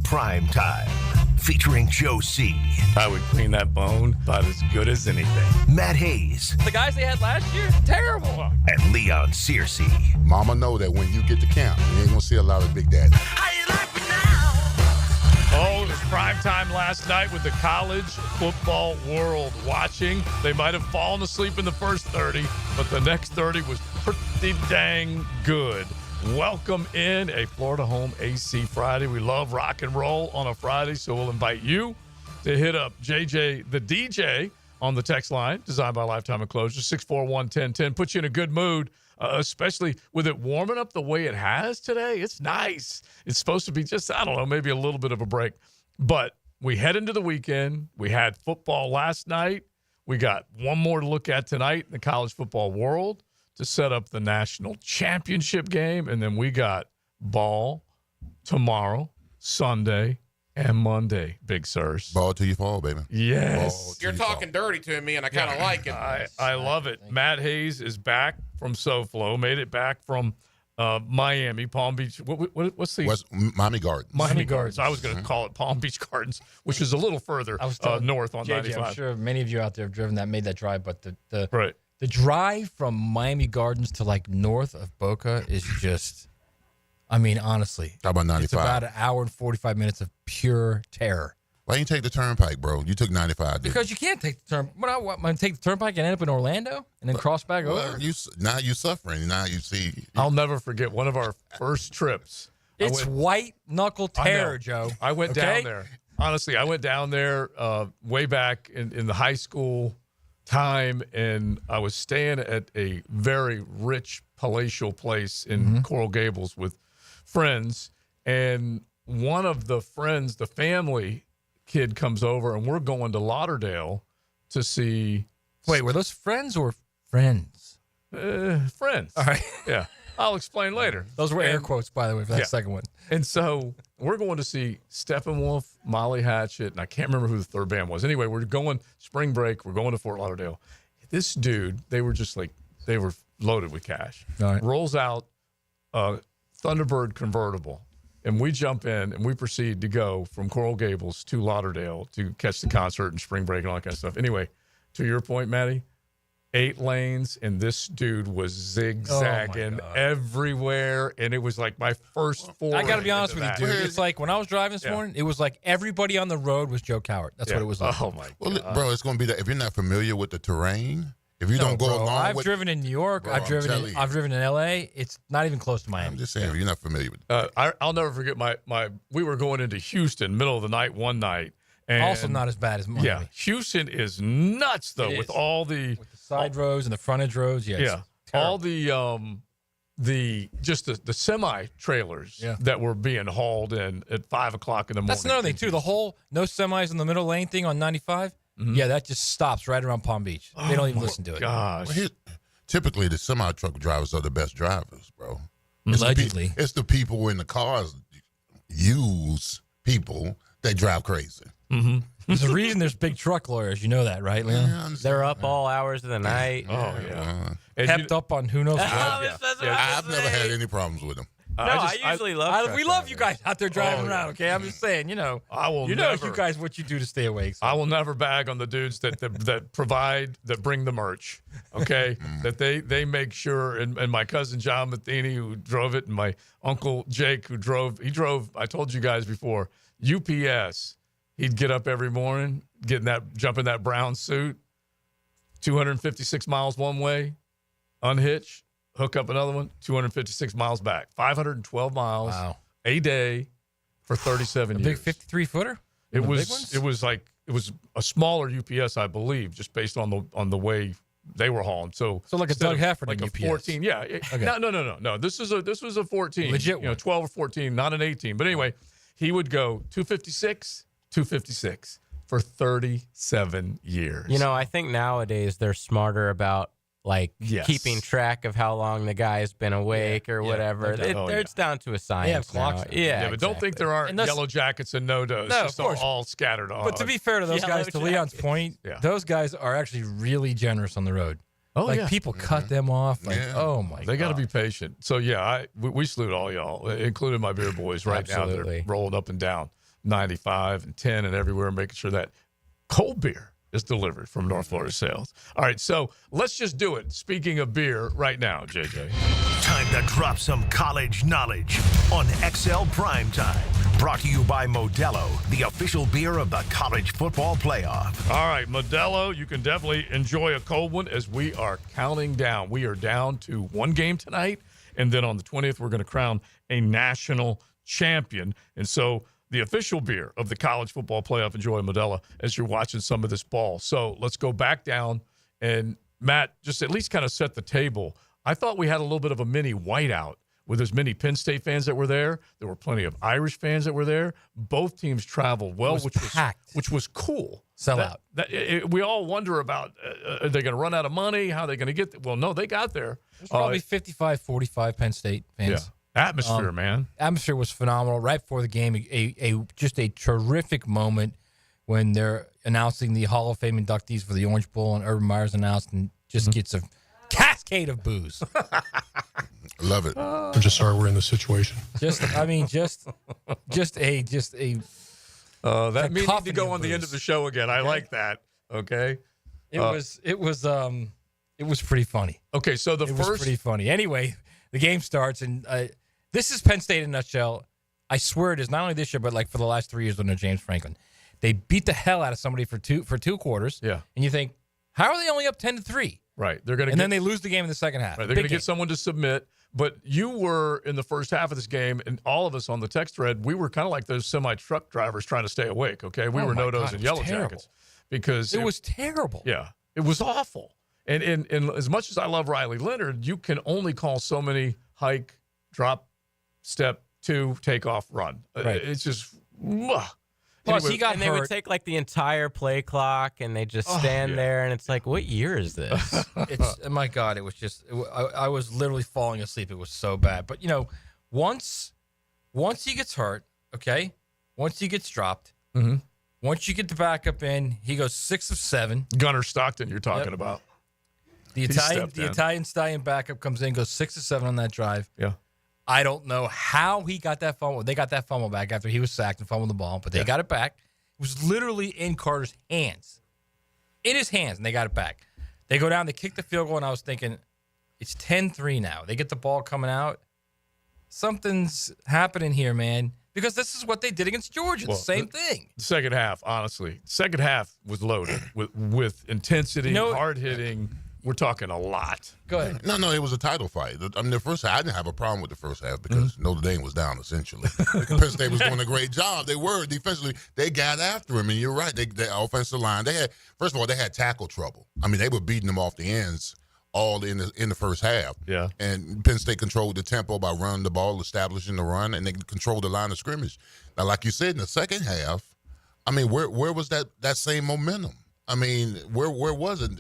Primetime, featuring Joe C. I would clean that bone about as good as anything. Matt Hayes. The guys they had last year, terrible. And Leon Searcy. Mama know that when you get to camp, you ain't going to see a lot of Big Daddy. How you like me now? Oh, it was primetime last night with the college football world watching. They might have fallen asleep in the first 30, but the next 30 was pretty dang good. Welcome in a Florida Home AC Friday. We love rock and roll on a Friday, so we'll invite you to hit up JJ the DJ on the text line, designed by Lifetime Enclosures, 641-1010. Put you in a good mood, especially with it warming up the way it has today. It's nice. It's supposed to be just, I don't know, maybe a little bit of a break. But we head into the weekend. We had football last night. We got one more to look at tonight in the college football world to set up the national championship game. And then we got ball tomorrow, Sunday, and Monday, Big Sirs. Ball till you fall, baby. Yes. You're talking dirty to me, and I kind of like it. I love it. Matt Hayes is back from SoFlo, made it back from Miami, Palm Beach. What's the Miami Gardens. Miami Gardens. I was going to call it Palm Beach Gardens, which is a little further north on 95. I'm sure many of you out there have driven that, made that drive, but Right. The drive from Miami Gardens to like north of Boca is just, I mean, honestly. How about 95? It's about an hour and 45 minutes of pure terror. Why didn't you take the turnpike, bro? You took 95. Didn't Because you can't take the turn. When I take the turnpike and end up in Orlando and then cross back you? over. Now you're suffering. Now you see. I'll never forget one of our first trips. It's white knuckle terror, Joe. I went down there. Honestly, I went down there way back in the high school time, and I was staying at a very rich palatial place in Coral Gables with friends, and one of the friends, the family kid, comes over, and we're going to Lauderdale to see. Wait, were those friends or friends? Friends. All right. Yeah. I'll explain later. Those were air quotes, by the way, for that second one. And so we're going to see Steppenwolf, Molly Hatchet, and I can't remember who the third band was. Anyway, we're going spring break. We're going to Fort Lauderdale. This dude, they were loaded with cash. All right. Rolls out a Thunderbird convertible, and we jump in, and we proceed to go from Coral Gables to Lauderdale to catch the concert and spring break and all that kind of stuff. Anyway, to your point, Maddie, 8 lanes, and this dude was zigzagging everywhere, and it was like my first four. I got to be honest with you, dude. It's like when I was driving this morning, it was like everybody on the road was Joe Cowart. That's what it was like. Oh, my God. Well, bro, it's going to be that if you're not familiar with the terrain, if you don't go along I've with driven in New York. Bro, I've driven in L.A. It's not even close to Miami. I'm just saying, if you're not familiar with it. I'll never forget we were going into Houston, middle of the night one night. And also not as bad as Miami. Yeah, Houston is nuts, though, with all the side roads and the frontage roads. Yeah, all the semi trailers that were being hauled in at 5 o'clock in the morning. That's another thing too. The whole no semis in the middle lane thing on 95. Yeah, that just stops right around Palm Beach. They don't even listen to it. Gosh, Typically the semi truck drivers are the best drivers, bro. Allegedly, it's the people in the cars use people that drive crazy. Mm-hmm. There's a reason there's big truck lawyers. You know that, right, Leon? Yeah, They're up all hours of the night. Oh, yeah. Kept up on who knows what. I've never had any problems with them. I usually love we love you guys out there driving around, okay? I'm just saying, I will you never, guys what you do to stay awake. So. I will never bag on the dudes that provide, that bring the merch, okay? That they make sure, and my cousin John Matheny, who drove it, and my uncle Jake, who drove, I told you guys before, UPS. He'd get up every morning, jump in that brown suit, 256 miles one way, unhitch, hook up another one, 256 miles back. 512 miles a day for 37 years. A big 53-footer? It was a smaller UPS, I believe, just based on the way they were hauling. So like a Doug Heffernan like UPS. A 14. Yeah. Okay. No. This was a 14. Legit one. 12 or 14, not an 18. But anyway, he would go 256 for 37 years. I think nowadays they're smarter about keeping track of how long the guy's been awake or whatever. It's down to a science now. Yeah, but don't think there aren't yellow jackets and no-dos. No, just of course. all scattered on. But to be fair to those guys, to Leon's point, those guys are actually really generous on the road. People cut them off. Oh my God. They got to be patient. So we salute all y'all, including my beer boys right now. They're rolling up and down 95 and 10 and everywhere, making sure that cold beer is delivered from North Florida Sales. All right, so let's just do it. Speaking of beer right now, JJ. Time to drop some college knowledge on XL Primetime. Brought to you by Modelo, the official beer of the College Football Playoff. All right, Modelo, you can definitely enjoy a cold one as we are counting down. We are down to one game tonight, and then on the 20th, we're going to crown a national champion. And so the official beer of the College Football Playoff, enjoy Modelo as you're watching some of this ball. So let's go back down, and Matt, just at least kind of set the table. I thought we had a little bit of a mini whiteout with as many Penn State fans that were there. There were plenty of Irish fans that were there. Both teams traveled well, which was cool. Sell out. We all wonder about, are they going to run out of money? How are they going to get there? Well, no, they got there. There's probably 55-45 Penn State fans. Yeah. Atmosphere, man. Atmosphere was phenomenal. Right before the game, just a terrific moment when they're announcing the Hall of Fame inductees for the Orange Bowl, and Urban Meyer's announced, and just gets a cascade of boos. Love it. I'm just sorry we're in this situation. That means need to go on the end of the show again. I like that. Okay. It was pretty funny. Okay, so it was pretty funny. Anyway, the game starts, and this is Penn State in a nutshell. I swear it is, not only this year, but like for the last 3 years under James Franklin. They beat the hell out of somebody for two quarters. Yeah. And you think, how are they only up 10-3? Right. Then they lose the game in the second half. Right, they're going to get someone to submit. But you were in the first half of this game, and all of us on the text thread, we were kind of like those semi-truck drivers trying to stay awake, okay? We were No-Dos and Yellow Jackets. Because it was terrible. Yeah. It was awful. And as much as I love Riley Leonard, you can only call so many hike, drop, step, two, take off, run. Right. It's just Plus, anyway, he got and hurt. They would take like the entire play clock, and they just stand there, and it's like, what year is this? My God, it was just. I was literally falling asleep. It was so bad. But once he gets hurt, okay, once he gets dropped, once you get the backup in, he goes 6 of 7. Gunnar Stockton, you're talking about. The Italian Stallion backup comes in, goes 6 of 7 on that drive. Yeah. I don't know how he got that fumble. They got that fumble back after he was sacked and fumbled the ball, but they got it back. It was literally in Carter's hands. In his hands, and they got it back. They go down, they kick the field goal, and I was thinking, it's 10-3 now. They get the ball coming out. Something's happening here, man, because this is what they did against Georgia. The same thing. The second half, honestly. Second half was loaded with intensity, hard-hitting. We're talking a lot. Go ahead. No, it was a title fight. I mean, the first half, I didn't have a problem with the first half because Notre Dame was down, essentially. Penn State was doing a great job. They were defensively. They got after him, and you're right. The offensive line, first of all, they had tackle trouble. I mean, they were beating them off the ends all in the first half. Yeah. And Penn State controlled the tempo by running the ball, establishing the run, and they controlled the line of scrimmage. Now, like you said, in the second half, I mean, where was that same momentum? I mean, where was it?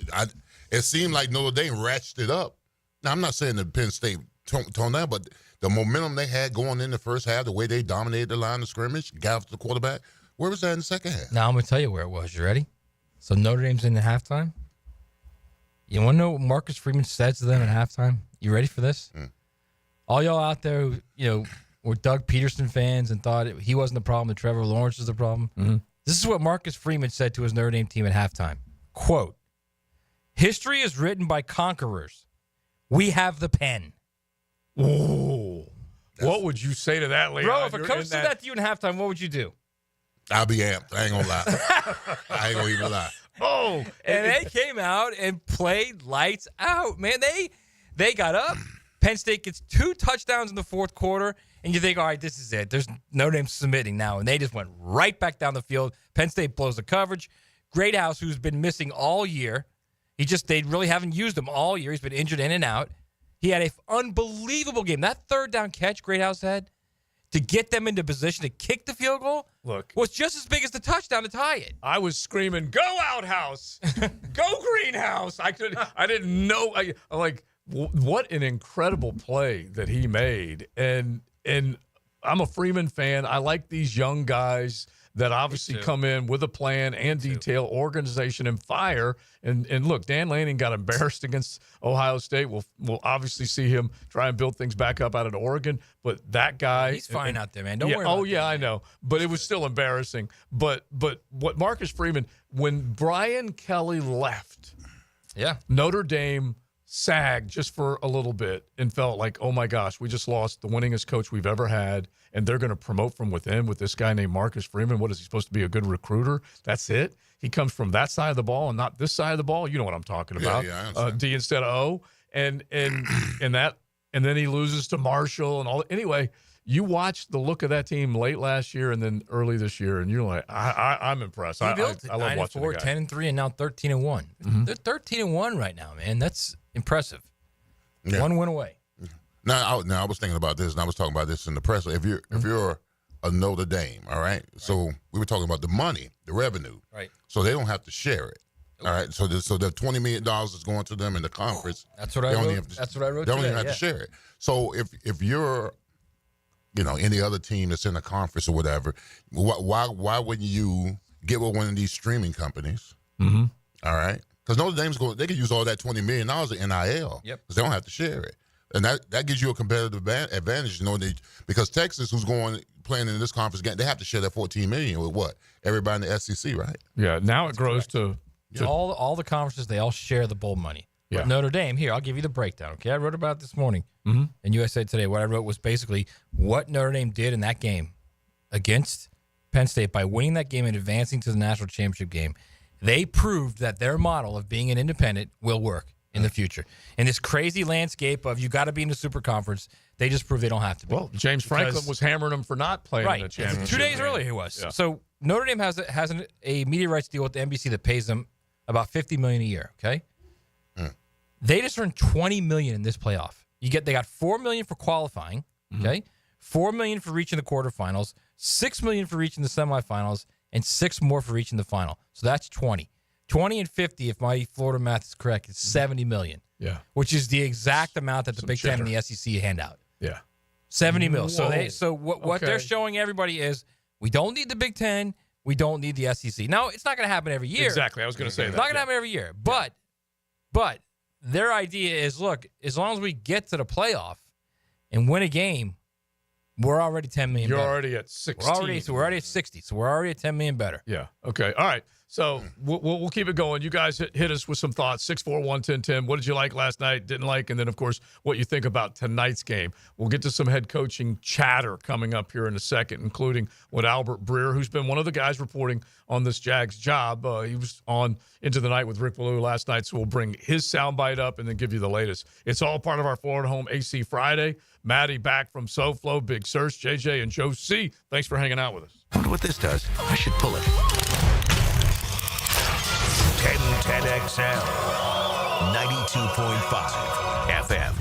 It seemed like Notre Dame ratcheted up. Now, I'm not saying that Penn State toned down, but the momentum they had going in the first half, the way they dominated the line of scrimmage, got after the quarterback, where was that in the second half? Now, I'm going to tell you where it was. You ready? So Notre Dame's in the halftime. You want to know what Marcus Freeman said to them at halftime? You ready for this? All y'all out there, were Doug Peterson fans and thought he wasn't the problem, that Trevor Lawrence was the problem. This is what Marcus Freeman said to his Notre Dame team at halftime. Quote, "History is written by conquerors. We have the pen." Ooh. What would you say to that, Leon? Bro, if a coach said that to you in halftime, what would you do? I'll be amped. I ain't going to lie. I ain't going to even lie. Oh. And they came out and played lights out, man. They got up. Penn State gets 2 touchdowns in the fourth quarter, and you think, all right, this is it. There's Notre Dame submitting now, and they just went right back down the field. Penn State blows the coverage. Greathouse, who's been missing all year, they really haven't used him all year. He's been injured in and out. He had an unbelievable game. That third down catch Greathouse had to get them into position to kick the field goal was just as big as the touchdown to tie it. I was screaming, "Go Outhouse! Go Greenhouse!" I didn't know. I'm like, what an incredible play that he made. And I'm a Freeman fan. I like these young guys. that obviously come in with a plan and detail, organization, and fire. And look, Dan Lanning got embarrassed against Ohio State. We'll obviously see him try and build things back up out at Oregon. But that guy, he's fine out there, man. Don't worry. Oh yeah, I know. But it was still embarrassing. But what Marcus Freeman, when Brian Kelly left, Notre Dame sagged just for a little bit and felt like, oh my gosh, we just lost the winningest coach we've ever had, and they're going to promote from within with this guy named Marcus Freeman. What is he supposed to be, a good recruiter? That's it. He comes from that side of the ball and not this side of the ball. You know what I'm talking about? D instead of O, and that, and then he loses to Marshall and all. Anyway, you watch the look of that team late last year and then early this year, and you're like, I'm impressed. I love watching the guy. 10-3, and now 13-1. Mm-hmm. They're 13-1 right now, man. That's impressive. Yeah. One win away. Now I was thinking about this, and I was talking about this in the press. If you're a Notre Dame, all right? So we were talking about the money, the revenue. Right. So they don't have to share it. All right. So the $20 million is going to them in the conference. That's what I wrote. That's what I wrote. They don't even have to share it. So if you're, any other team that's in a conference or whatever, why wouldn't you get with one of these streaming companies? Mm-hmm. All right. Because Notre Dame's they can use all that $20 million in NIL. Yep. Because they don't have to share it. And that gives you a competitive advantage, because Texas, who's playing in this conference game, they have to share that $14 million with what? Everybody in the SEC, right? Yeah. Now it grows to all the conferences. They all share the bowl money. Yeah. But Notre Dame, here, I'll give you the breakdown. Okay, I wrote about it this morning in USA Today. What I wrote was basically what Notre Dame did in that game against Penn State by winning that game and advancing to the national championship game. They proved that their model of being an independent will work in the future. In this crazy landscape of you got to be in the super conference, they just proved they don't have to be. Well, James Franklin was hammering them for not playing in the championship. 2 days earlier he was. Yeah. So Notre Dame has a media rights deal with the NBC that pays them about $50 million a year, okay? They just earned $20 million in this playoff. They got $4 million for qualifying, okay? $4 million for reaching the quarterfinals, $6 million for reaching the semifinals, and $6 more for reaching the final. So that's 20. 20 and 50, if my Florida math is correct, is $70 million. Yeah. Which is the exact amount that the Big Ten and the SEC hand out. Yeah. 70 mil. So what they're showing everybody is we don't need the Big Ten, we don't need the SEC. Now, it's not going to happen every year. Exactly. I was going to say that. It's not going to happen every year. But their idea is, look, as long as we get to the playoff and win a game, we're already $10 million You're better. already at 16. We're already at 60. So we're already at $10 million better. Yeah. Okay. All right. So we'll keep it going. You guys hit us with some thoughts. 641-1010. What did you like last night? Didn't like? And then, of course, what you think about tonight's game. We'll get to some head coaching chatter coming up here in a second, including what Albert Breer, who's been one of the guys reporting on this Jags job. He was on Into the Night with Rick Ballou last night, so we'll bring his soundbite up and then give you the latest. It's all part of our Florida Home AC Friday. Maddie back from SoFlo, Big Search, JJ, and Joe C. Thanks for hanging out with us. I wonder what this does. I should pull it. 1010XL 92.5 FM.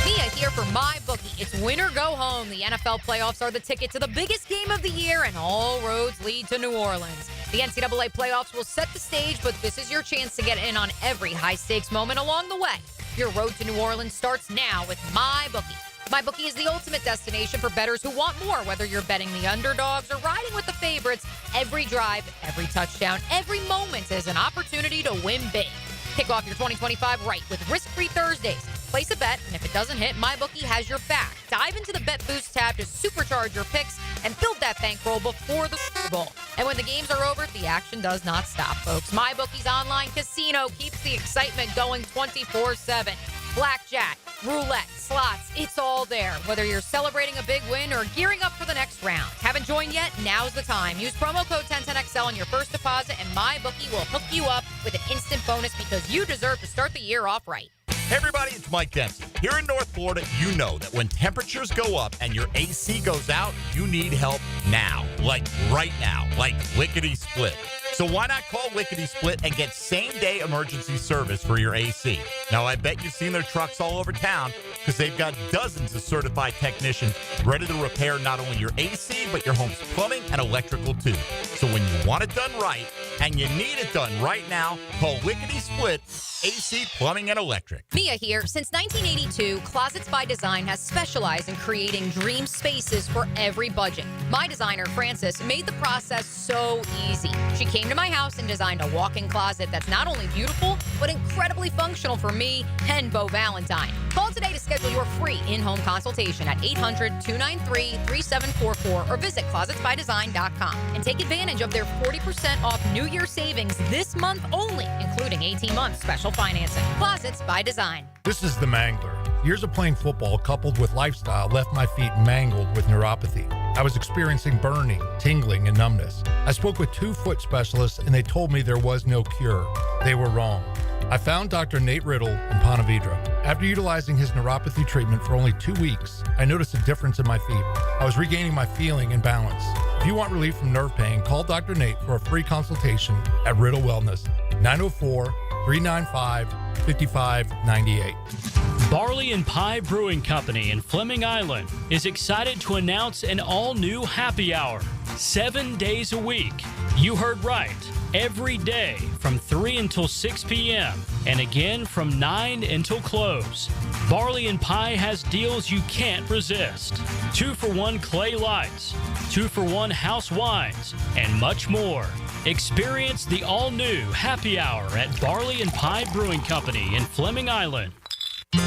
Mia here for MyBookie. It's win or go home. The NFL playoffs are the ticket to the biggest game of the year, and all roads lead to New Orleans. The NCAA playoffs will set the stage, but this is your chance to get in on every high-stakes moment along the way. Your road to New Orleans starts now with MyBookie. MyBookie is the ultimate destination for bettors who want more, whether you're betting the underdogs or riding with the favorites. Every drive, every touchdown, every moment is an opportunity to win big. Kick off your 2025 right with risk-free Thursdays. Place a bet, and if it doesn't hit, MyBookie has your back. Dive into the Bet Boost tab to supercharge your picks and build that bankroll before the Super Bowl. And when the games are over, the action does not stop, folks. MyBookie's online casino keeps the excitement going 24/7. Blackjack, roulette, slots, it's all there. Whether you're celebrating a big win or gearing up for the next round. Haven't joined yet? Now's the time. Use promo code 1010XL on your first deposit, and MyBookie will hook you up with an instant bonus because you deserve to start the year off right. Hey everybody, it's Mike Dempsey. Here in North Florida, you know that when temperatures go up and your AC goes out, you need help now. Like right now. Like lickety-split. So why not call Lickety Split and get same-day emergency service for your AC? Now, I bet you've seen their trucks all over town because they've got dozens of certified technicians ready to repair not only your AC, but your home's plumbing and electrical too. So when you want it done right and you need it done right now, call Lickety Split AC, plumbing, and electric. Mia here. Since 1982, Closets by Design has specialized in creating dream spaces for every budget. My designer, Frances, made the process so easy. She came to my house and designed a walk-in closet that's not only beautiful, but incredibly functional for me and Beau Valentine. Call today to schedule your free in-home consultation at 800-293-3744 or visit closetsbydesign.com and take advantage of their 40% off New Year savings this month only, including 18-month special financing. Closets by Design. This is the Mangler. Years of playing football coupled with lifestyle left my feet mangled with neuropathy. I was experiencing burning, tingling, and numbness. I spoke with 2 foot specialists and they told me there was no cure. They were wrong. I found Dr. Nate Riddle in Ponte Vedra. After utilizing his neuropathy treatment for only 2 weeks, I noticed a difference in my feet. I was regaining my feeling and balance. If you want relief from nerve pain, call Dr. Nate for a free consultation at Riddle Wellness, 904-395-5598. Barley and Pie Brewing Company in Fleming Island is excited to announce an all-new happy hour, 7 days a week. You heard right. Every day from 3 until 6 p.m. and again from 9 until close. Barley and Pie has deals you can't resist. 2-for-1 clay lights, 2-for-1 house wines, and much more. Experience the all-new happy hour at Barley and Pie Brewing Company in Fleming Island.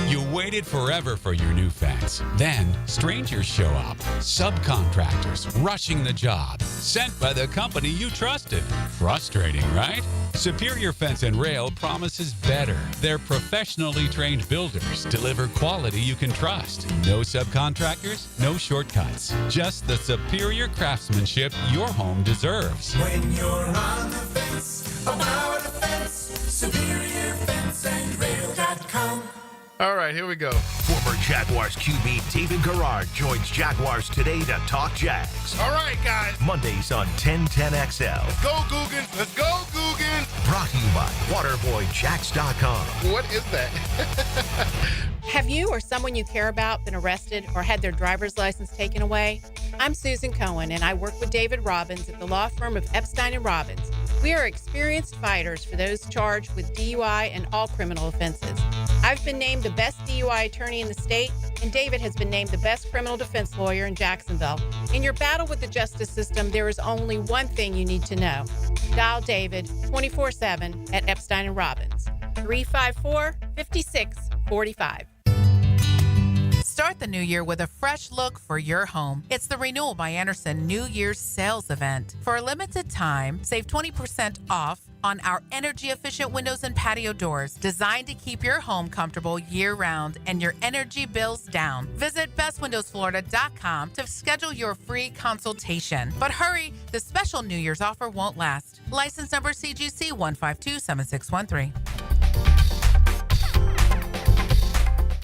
You waited forever for your new fence. Then strangers show up. Subcontractors rushing the job. Sent by the company you trusted. Frustrating, right? Superior Fence and Rail promises better. Their professionally trained builders deliver quality you can trust. No subcontractors, no shortcuts. Just the superior craftsmanship your home deserves. When you're on the fence, about a fence, superiorfenceandrail.com. All right, here we go. Former Jaguars QB David Garrard joins Jaguars today to talk Jags. All right, guys. Mondays on 1010XL. Let's go, Googans. Let's go, Googans. Brought to you by WaterboyJax.com. What is that? Have you or someone you care about been arrested or had their driver's license taken away? I'm Susan Cohen, and I work with David Robbins at the law firm of Epstein & Robbins. We are experienced fighters for those charged with DUI and all criminal offenses. I've been named the best DUI attorney in the state, and David has been named the best criminal defense lawyer in Jacksonville. In your battle with the justice system, there is only one thing you need to know. Dial David 24/7 at Epstein & Robbins, 354-5645. Start the new year with a fresh look for your home. It's the Renewal by Andersen New Year's sales event. For a limited time, save 20% off on our energy-efficient windows and patio doors designed to keep your home comfortable year-round and your energy bills down. Visit bestwindowsflorida.com to schedule your free consultation. But hurry, the special New Year's offer won't last. License number CGC 1527613.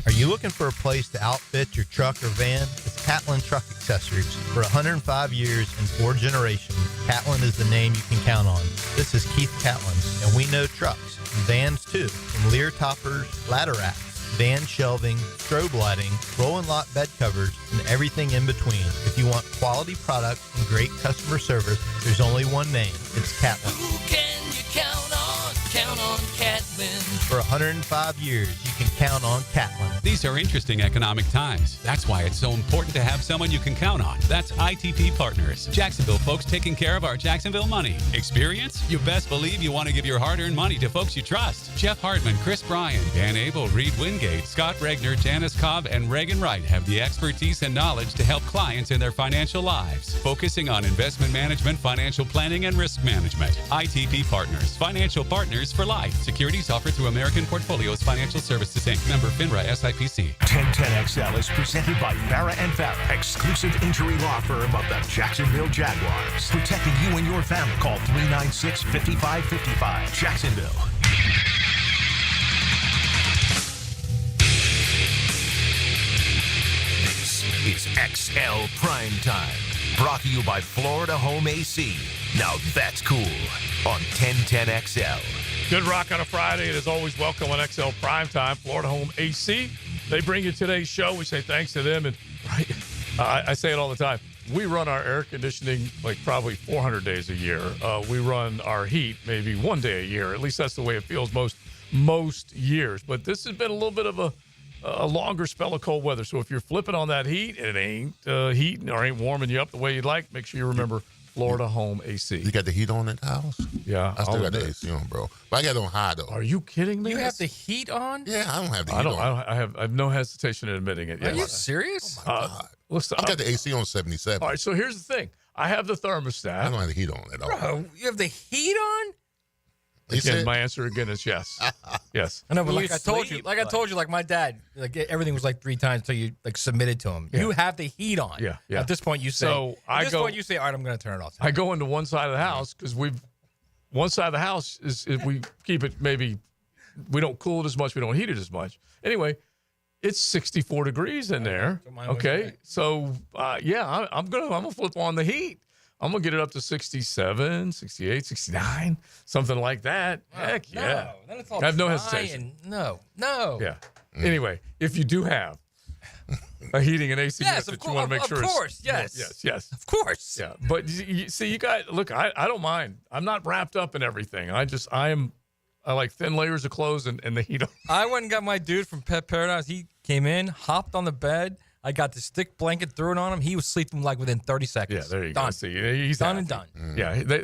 Are you looking for a place to outfit your truck or van? It's Catlin Truck Accessories. For 105 years and 4 generations, Catlin is the name you can count on. This is Keith Catlin, and we know trucks and vans too. From Lear toppers, ladder racks, van shelving, strobe lighting, rolling lot bed covers, and everything in between. If you want quality products and great customer service, there's only one name. It's Catlin. Who can you count on? Count on Catlin. For 105 years, you can count on Catlin. These are interesting economic times. That's why it's so important to have someone you can count on. That's ITP Partners. Jacksonville folks taking care of our Jacksonville money. Experience? You best believe you want to give your hard-earned money to folks you trust. Jeff Hartman, Chris Bryan, Dan Abel, Reed Wingate, Scott Regner, Janice Cobb, and Reagan Wright have the expertise and knowledge to help clients in their financial lives, focusing on investment management, financial planning, and risk management. ITP Partners. Financial partners for life. Securities offered through American Portfolios Financial Services, Inc. Member FINRA SIPC. 1010XL is presented by Farrah & Farrah, exclusive injury law firm of the Jacksonville Jaguars. Protecting you and your family. Call 396-5555. Jacksonville. This is XL Primetime. Brought to you by Florida Home AC. Now that's cool on 1010XL. Good rock on a Friday. It is always welcome on XL Primetime, Florida Home AC. They bring you today's show. We say thanks to them. And right, I say it all the time. We run our air conditioning like probably 400 days a year. We run our heat maybe one day a year. At least that's the way it feels most most years. But this has been a little bit of a longer spell of cold weather. So if you're flipping on that heat, it ain't heating or ain't warming you up the way you'd like. Make sure you remember Florida Home AC. You got the heat on at the house? Yeah. I still got the AC on, bro. But I got it on high, though. Are you kidding me? You have the heat on? Yeah, I don't have the heat on. I have no hesitation in admitting it. Are Yes. you serious? Oh, my God. I got the AC on 77. All right, so here's the thing. I have the thermostat. I don't have the heat on at all. Bro, you have the heat on? Again, my answer again is yes. Yes. I know, but You like I told you, like my dad, like everything was like 3 times until you like submitted to him. Yeah. You have the heat on. Yeah, yeah. At this point, you say. So at this point, you say, all right, I'm going to turn it off. I go into one side of the house because one side of the house is we keep it maybe we don't cool it as much, we don't heat it as much. Anyway, it's 64 degrees in there. Okay, so I'm gonna flip on the heat. I'm going to get it up to 67, 68, 69, something like that. Heck yeah. Then it's all I have no dry hesitation. No. Yeah. Anyway, if you do have a heating and AC unit that you want to make sure Of course, yes. Of course. Yeah. But you guys, look, I don't mind. I'm not wrapped up in everything. I like thin layers of clothes and the heat on. I went and got my dude from Pet Paradise. He came in, hopped on the bed. I got the stick blanket, threw it on him. He was sleeping like within 30 seconds. Yeah, there you done. go. See, he's done happy. and done.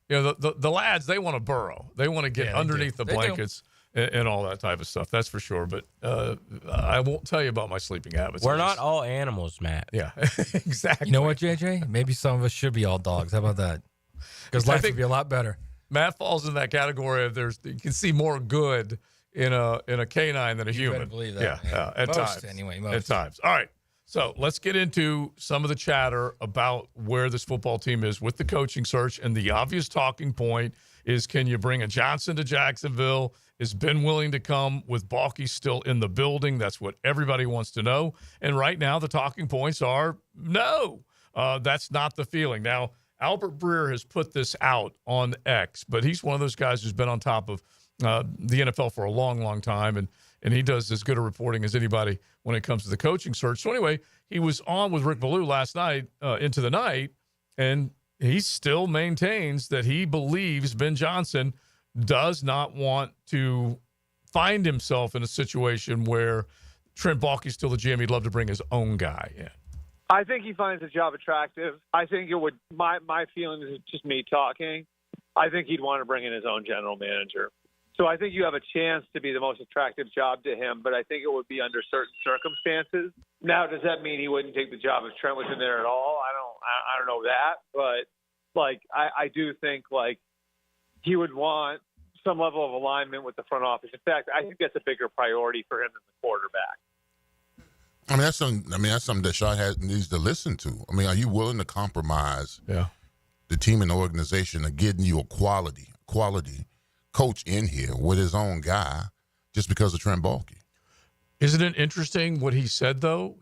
Yeah, the lads, they want to burrow. They want to get underneath the blankets and all that type of stuff. That's for sure. But I won't tell you about my sleeping habits. We're not all animals, Matt. Yeah, exactly. You know what, JJ? Maybe some of us should be all dogs. How about that? Because life would be a lot better. Matt falls in that category of you can see more good in a canine than a human. Better believe that. Yeah, at Most, times. anyway. At times. All right. So let's get into some of the chatter about where this football team is with the coaching search. And the obvious talking point is, can you bring a Johnson to Jacksonville? Is Ben willing to come with Balky still in the building? That's what everybody wants to know. And right now the talking points are no. That's not the feeling. Now, Albert Breer has put this out on X, but he's one of those guys who's been on top of the NFL for a long, long time. And he does as good a reporting as anybody when it comes to the coaching search. So anyway, he was on with Rick Ballou last night into the night, and he still maintains that he believes Ben Johnson does not want to find himself in a situation where Trent Baalke's still the GM. He'd love to bring his own guy in. I think he finds the job attractive. I think it would. My feeling is just me talking. I think he'd want to bring in his own general manager. So I think you have a chance to be the most attractive job to him, but I think it would be under certain circumstances. Now, does that mean he wouldn't take the job if Trent was in there at all? I don't know that, but like I do think like he would want some level of alignment with the front office. In fact, I think that's a bigger priority for him than the quarterback. That's something that Shaw needs to listen to. I mean, are you willing to compromise the team and the organization of getting you a quality coach in here with his own guy just because of Trent Baalke? Isn't it interesting what he said, though?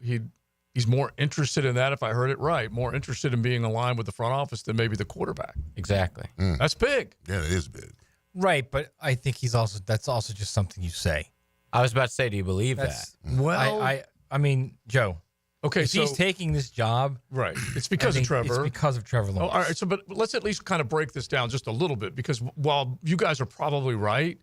He's more interested in that, if I heard it right, more interested in being aligned with the front office than maybe the quarterback. Exactly. That's big. Yeah, it is big. Right, but I think that's also just something you say. I was about to say, do you believe that? Well, I mean, Joe. Okay, if he's taking this job, right? It's because of Trevor. It's because of Trevor Lawrence. All right, but let's at least kind of break this down just a little bit, because while you guys are probably right,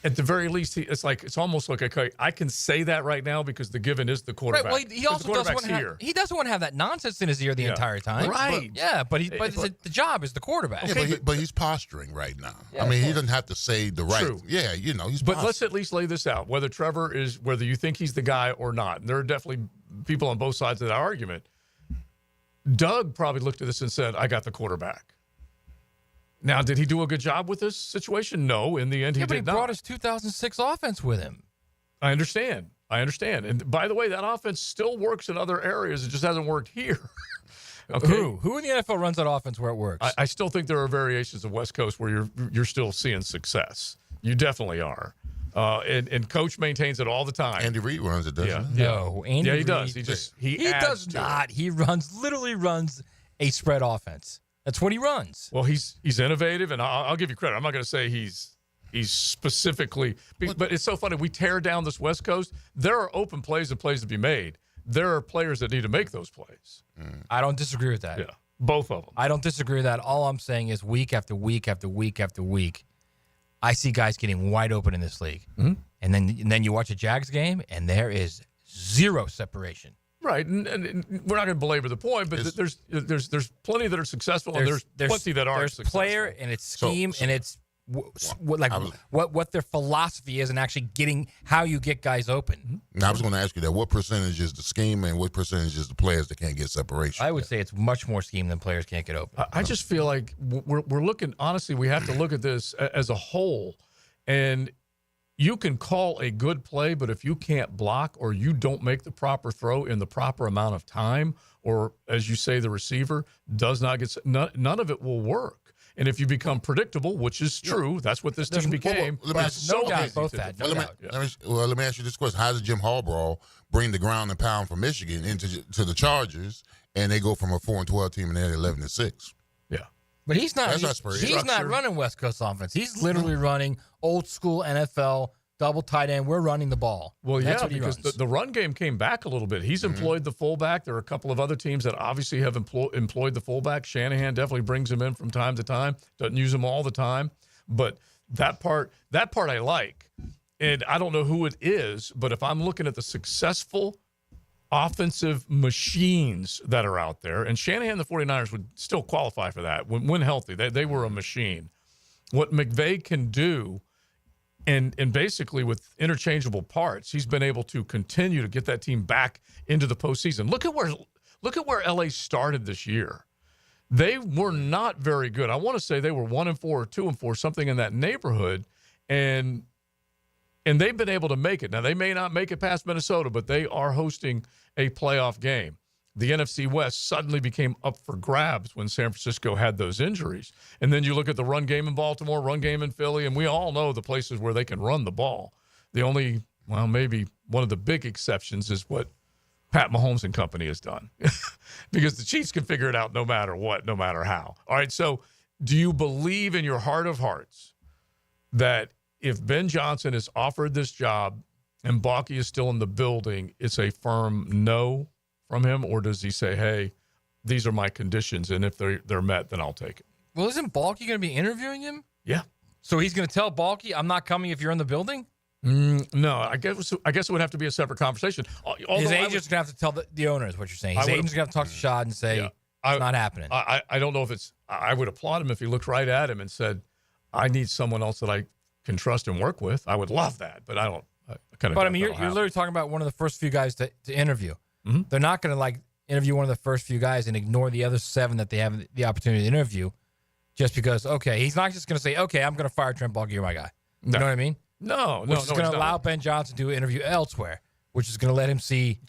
at the very least, it's almost like, okay, I can say that right now because the given is the quarterback. Right. Well, he also doesn't want to have that nonsense in his ear the entire time. Right. But the job is the quarterback. Yeah, but he's posturing right now. Yeah, I mean, he doesn't have to say the right. True. Yeah, he's. But let's at least lay this out: whether you think he's the guy or not. And there are definitely people on both sides of that argument. Doug probably looked at this and said, "I got the quarterback." Now, did he do a good job with this situation? No, in the end, he did not. But he brought his 2006 offense with him. I understand. And by the way, that offense still works in other areas. It just hasn't worked here. Okay? Who in the NFL runs that offense where it works? I still think there are variations of West Coast where you're still seeing success. You definitely are. And Coach maintains it all the time. Andy Reid runs it, doesn't he? No, Andy he Reid does. He does not. He literally runs a spread offense. That's what he runs. Well, he's innovative, and I'll give you credit. I'm not going to say he's specifically, but it's so funny. We tear down this West Coast. There are open plays and plays to be made. There are players that need to make those plays. I don't disagree with that. Yeah, both of them. I don't disagree with that. All I'm saying is week after week after week after week, I see guys getting wide open in this league. Mm-hmm. And then you watch a Jags game, and there is zero separation. Right, and we're not going to belabor the point, but there's plenty that are successful, and there's plenty that aren't successful. There's player, and it's scheme, and it's what their philosophy is, and actually getting how you get guys open. Now, I was going to ask you that. What percentage is the scheme, and what percentage is the players that can't get separation? I would say it's much more scheme than players can't get open. I just feel like we're looking, honestly, we have to look at this as a whole, and you can call a good play, but if you can't block or you don't make the proper throw in the proper amount of time, or as you say, the receiver does not get, none of it will work. And if you become predictable, which is true, that's what this team became. Let me ask you this question: how does Jim Harbaugh bring the ground and pound from Michigan to the Chargers, and they go from a 4-12 team and they're 11-6? Yeah, but he's not. He's not running West Coast offense. He's literally running old school NFL double tight end. We're running the ball. Well, That's what because the run game came back a little bit. He's employed the fullback. There are a couple of other teams that obviously have employed the fullback. Shanahan definitely brings him in from time to time. Doesn't use him all the time, but that part I like. And I don't know who it is, but if I'm looking at the successful offensive machines that are out there, and Shanahan, the 49ers would still qualify for that when healthy. They were a machine. What McVay can do, and basically with interchangeable parts, he's been able to continue to get that team back into the postseason. Look at where LA started this year. They were not very good. I want to say they were 1-4 or 2-4, something in that neighborhood, and they've been able to make it. Now, they may not make it past Minnesota, but they are hosting a playoff game. The NFC West suddenly became up for grabs when San Francisco had those injuries. And then you look at the run game in Baltimore, run game in Philly, and we all know the places where they can run the ball. The only, maybe one of the big exceptions is what Pat Mahomes and company has done. Because the Chiefs can figure it out no matter what, no matter how. All right, so do you believe in your heart of hearts that if Ben Johnson is offered this job and Balky is still in the building, it's a firm no from him, or does he say, hey, these are my conditions, and if they're met, then I'll take it? Well, isn't Balky going to be interviewing him? Yeah. So he's going to tell Balky, I'm not coming if you're in the building? No, I guess it would have to be a separate conversation. His agent's going to have to tell the owner is what you're saying. His agent's going to have to talk to Shad and say, it's not happening. I don't know if it's – I would applaud him if he looked right at him and said, I need someone else that I can trust and work with. I would love that, but I don't – But I mean, you're literally talking about one of the first few guys to interview. Mm-hmm. They're not going to interview one of the first few guys and ignore the other 7 that they have the opportunity to interview just because, okay, he's not just going to say, okay, I'm going to fire Trent Baalke, you're my guy. You know what I mean? Which is going to allow Ben Johnson to interview elsewhere, which is going to let him see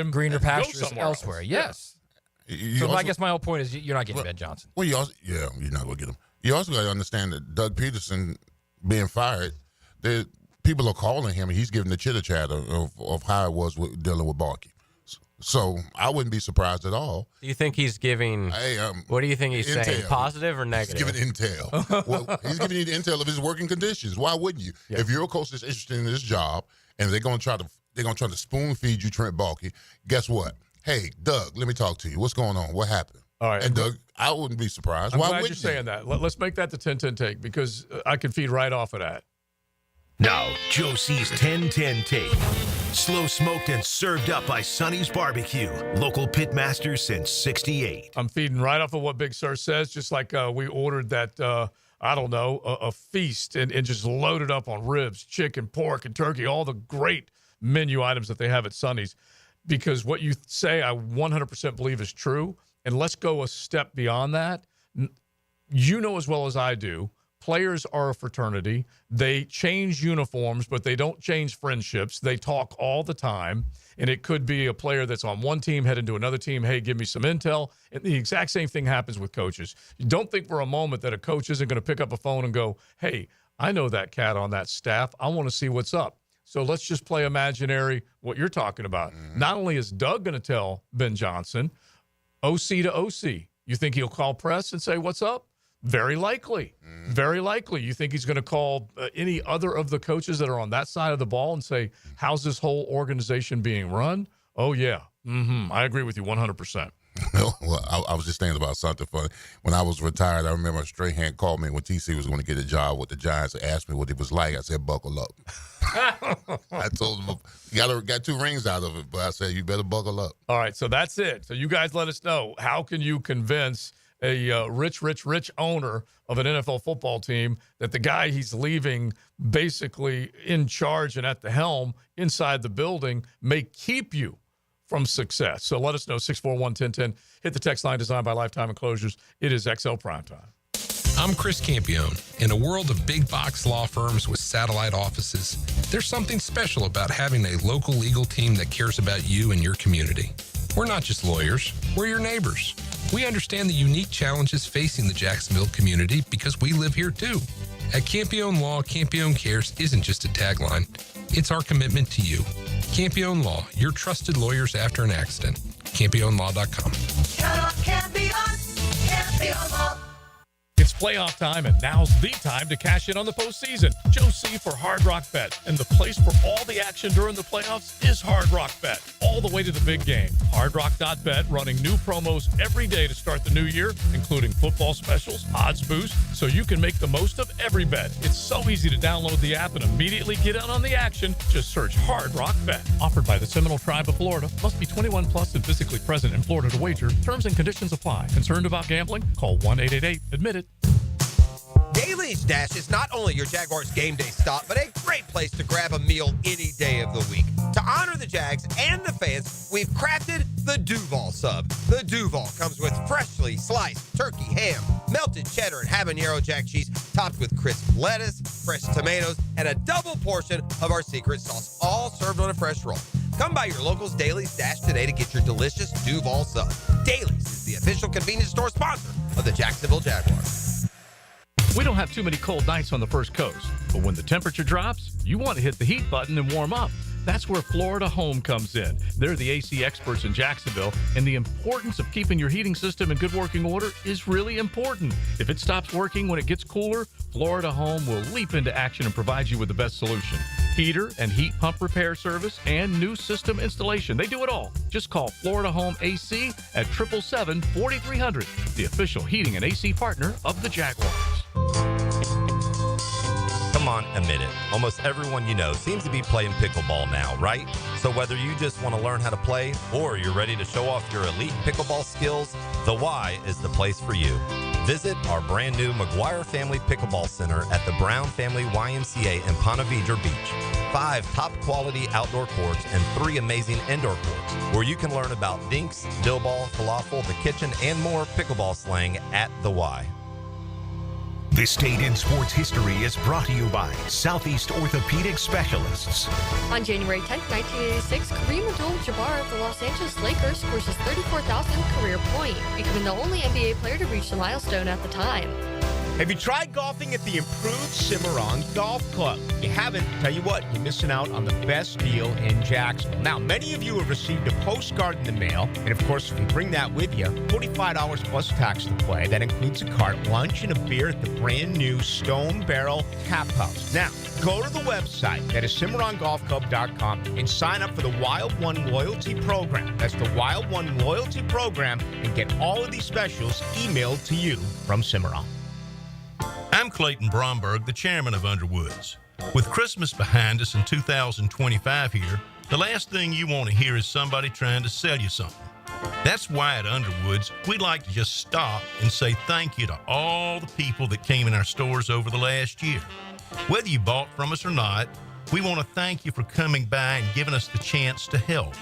greener pastures elsewhere. Yes. So I guess my whole point is you're not getting Ben Johnson. Well, you're not going to get him. You also got to understand that Doug Peterson being fired, people are calling him, and he's giving the chitter-chatter of how it was dealing with Baalke. So I wouldn't be surprised at all. Do you think he's giving? What do you think he's saying? Positive or negative? He's giving intel. Well, he's giving you the intel of his working conditions. Why wouldn't you? Yeah. If you're a coach that's interested in this job, and they're going to try to spoon feed you Trent Baalke, guess what? Hey, Doug, let me talk to you. What's going on? What happened? All right, and Doug, I wouldn't be surprised. I'm Why glad wouldn't you're saying that. Let's make that the 10-10 take because I can feed right off of that. Now, Joe C's 10-10 take. Slow smoked and served up by Sonny's Barbecue. Local pitmaster since 68. I'm feeding right off of what Big Sir says, just like we ordered that, a feast and just loaded up on ribs, chicken, pork, and turkey, all the great menu items that they have at Sonny's. Because what you say, I 100% believe is true. And let's go a step beyond that. You know as well as I do, players are a fraternity. They change uniforms, but they don't change friendships. They talk all the time, and it could be a player that's on one team heading to another team, hey, give me some intel, and the exact same thing happens with coaches. You don't think for a moment that a coach isn't going to pick up a phone and go, hey, I know that cat on that staff. I want to see what's up. So let's just play imaginary what you're talking about. Not only is Doug going to tell Ben Johnson, OC to OC, you think he'll call press and say, what's up? Very likely. Very likely. You think he's going to call any other of the coaches that are on that side of the ball and say, how's this whole organization being run? Oh, yeah. I agree with you 100%. Well, I was just thinking about something funny. When I was retired, I remember Strahan called me when TC was going to get a job with the Giants and asked me what it was like. I said, buckle up. I told him, got 2 rings out of it, but I said, you better buckle up. All right, so that's it. So you guys let us know. How can you convince a rich owner of an NFL football team that the guy he's leaving basically in charge and at the helm inside the building may keep you from success? So let us know, 641-1010. Hit the text line designed by Lifetime Enclosures. It is XL Primetime. I'm Chris Campione. In a world of big box law firms with satellite offices, there's something special about having a local legal team that cares about you and your community. We're not just lawyers, we're your neighbors. We understand the unique challenges facing the Jacksonville community because we live here too. At Campione Law, Campione Cares isn't just a tagline, it's our commitment to you. Campione Law, your trusted lawyers after an accident. CampioneLaw.com. Count on Campione, Campione Law. It's playoff time, and now's the time to cash in on the postseason. Joe C. for Hard Rock Bet, and the place for all the action during the playoffs is Hard Rock Bet, all the way to the big game. HardRock.bet running new promos every day to start the new year, including football specials, odds boost, so you can make the most of every bet. It's so easy to download the app and immediately get in on the action. Just search Hard Rock Bet. Offered by the Seminole Tribe of Florida. Must be 21 plus and physically present in Florida to wager. Terms and conditions apply. Concerned about gambling? Call 1-888-ADMIT-IT. Daly's Dash is not only your Jaguars game day stop, but a great place to grab a meal any day of the week. To honor the Jags and the fans, we've crafted the Duval Sub. The Duval comes with freshly sliced turkey, ham, melted cheddar, and habanero jack cheese, topped with crisp lettuce, fresh tomatoes, and a double portion of our secret sauce, all served on a fresh roll. Come by your local's Daly's Dash today to get your delicious Duval Sub. Daly's is the official convenience store sponsor of the Jacksonville Jaguars. We don't have too many cold nights on the First Coast, but when the temperature drops, you want to hit the heat button and warm up. That's where Florida Home comes in. They're the AC experts in Jacksonville, and the importance of keeping your heating system in good working order is really important. If it stops working when it gets cooler, Florida Home will leap into action and provide you with the best solution. Heater and heat pump repair service and new system installation. They do it all. Just call Florida Home AC at 777-4300, the official heating and AC partner of the Jaguars. Come on, admit it. Almost everyone you know seems to be playing pickleball now, right? So whether you just want to learn how to play or you're ready to show off your elite pickleball skills, the Y is the place for you. Visit our brand new McGuire Family Pickleball Center at the Brown Family YMCA in Ponte Vedra Beach. 5 top quality outdoor courts and 3 amazing indoor courts where you can learn about dinks, dill ball, falafel, the kitchen, and more pickleball slang at the Y. This Day in Sports History is brought to you by Southeast Orthopedic Specialists. On January 10, 1986, Kareem Abdul-Jabbar of the Los Angeles Lakers scores his 34,000th career point, becoming the only NBA player to reach the milestone at the time. Have you tried golfing at the improved Cimarron Golf Club? If you haven't, tell you what, you're missing out on the best deal in Jacksonville. Now, many of you have received a postcard in the mail, and of course, if you bring that with you, $45 plus tax to play. That includes a cart, lunch, and a beer at the brand new Stone Barrel Tap House. Now, go to the website, that is CimarronGolfClub.com, and sign up for the Wild One Loyalty Program. That's the Wild One Loyalty Program, and get all of these specials emailed to you from Cimarron. I'm Clayton Bromberg, the chairman of Underwoods. With Christmas behind us and 2025 here, the last thing you want to hear is somebody trying to sell you something. That's why at Underwoods, we'd like to just stop and say thank you to all the people that came in our stores over the last year. Whether you bought from us or not, we want to thank you for coming by and giving us the chance to help.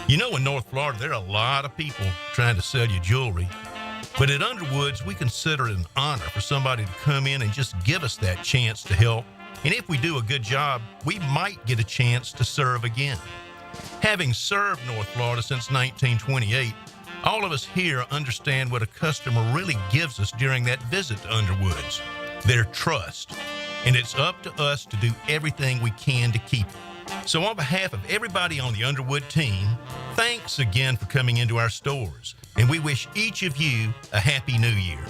You know, in North Florida, there are a lot of people trying to sell you jewelry. But at Underwoods, we consider it an honor for somebody to come in and just give us that chance to help. And if we do a good job, we might get a chance to serve again. Having served North Florida since 1928, all of us here understand what a customer really gives us during that visit to Underwoods, their trust. And it's up to us to do everything we can to keep it. So on behalf of everybody on the Underwood team, thanks again for coming into our stores. And we wish each of you a Happy New Year.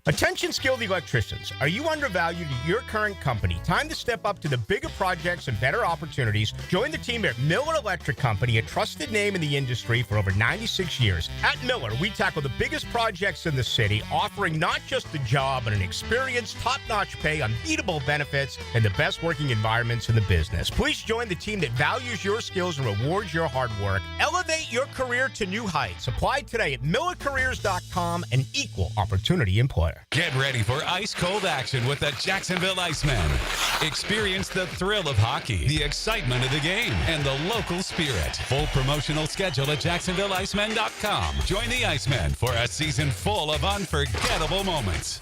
Attention skilled electricians. Are you undervalued at your current company? Time to step up to the bigger projects and better opportunities. Join the team at Miller Electric Company, a trusted name in the industry for over 96 years. At Miller, we tackle the biggest projects in the city, offering not just a job, but an experience, top-notch pay, unbeatable benefits, and the best working environments in the business. Please join the team that values your skills and rewards your hard work. Elevate your career to new heights. Apply today at millercareers.com, an equal opportunity employer. Get ready for ice-cold action with the Jacksonville Icemen. Experience the thrill of hockey, the excitement of the game, and the local spirit. Full promotional schedule at JacksonvilleIcemen.com. Join the Icemen for a season full of unforgettable moments.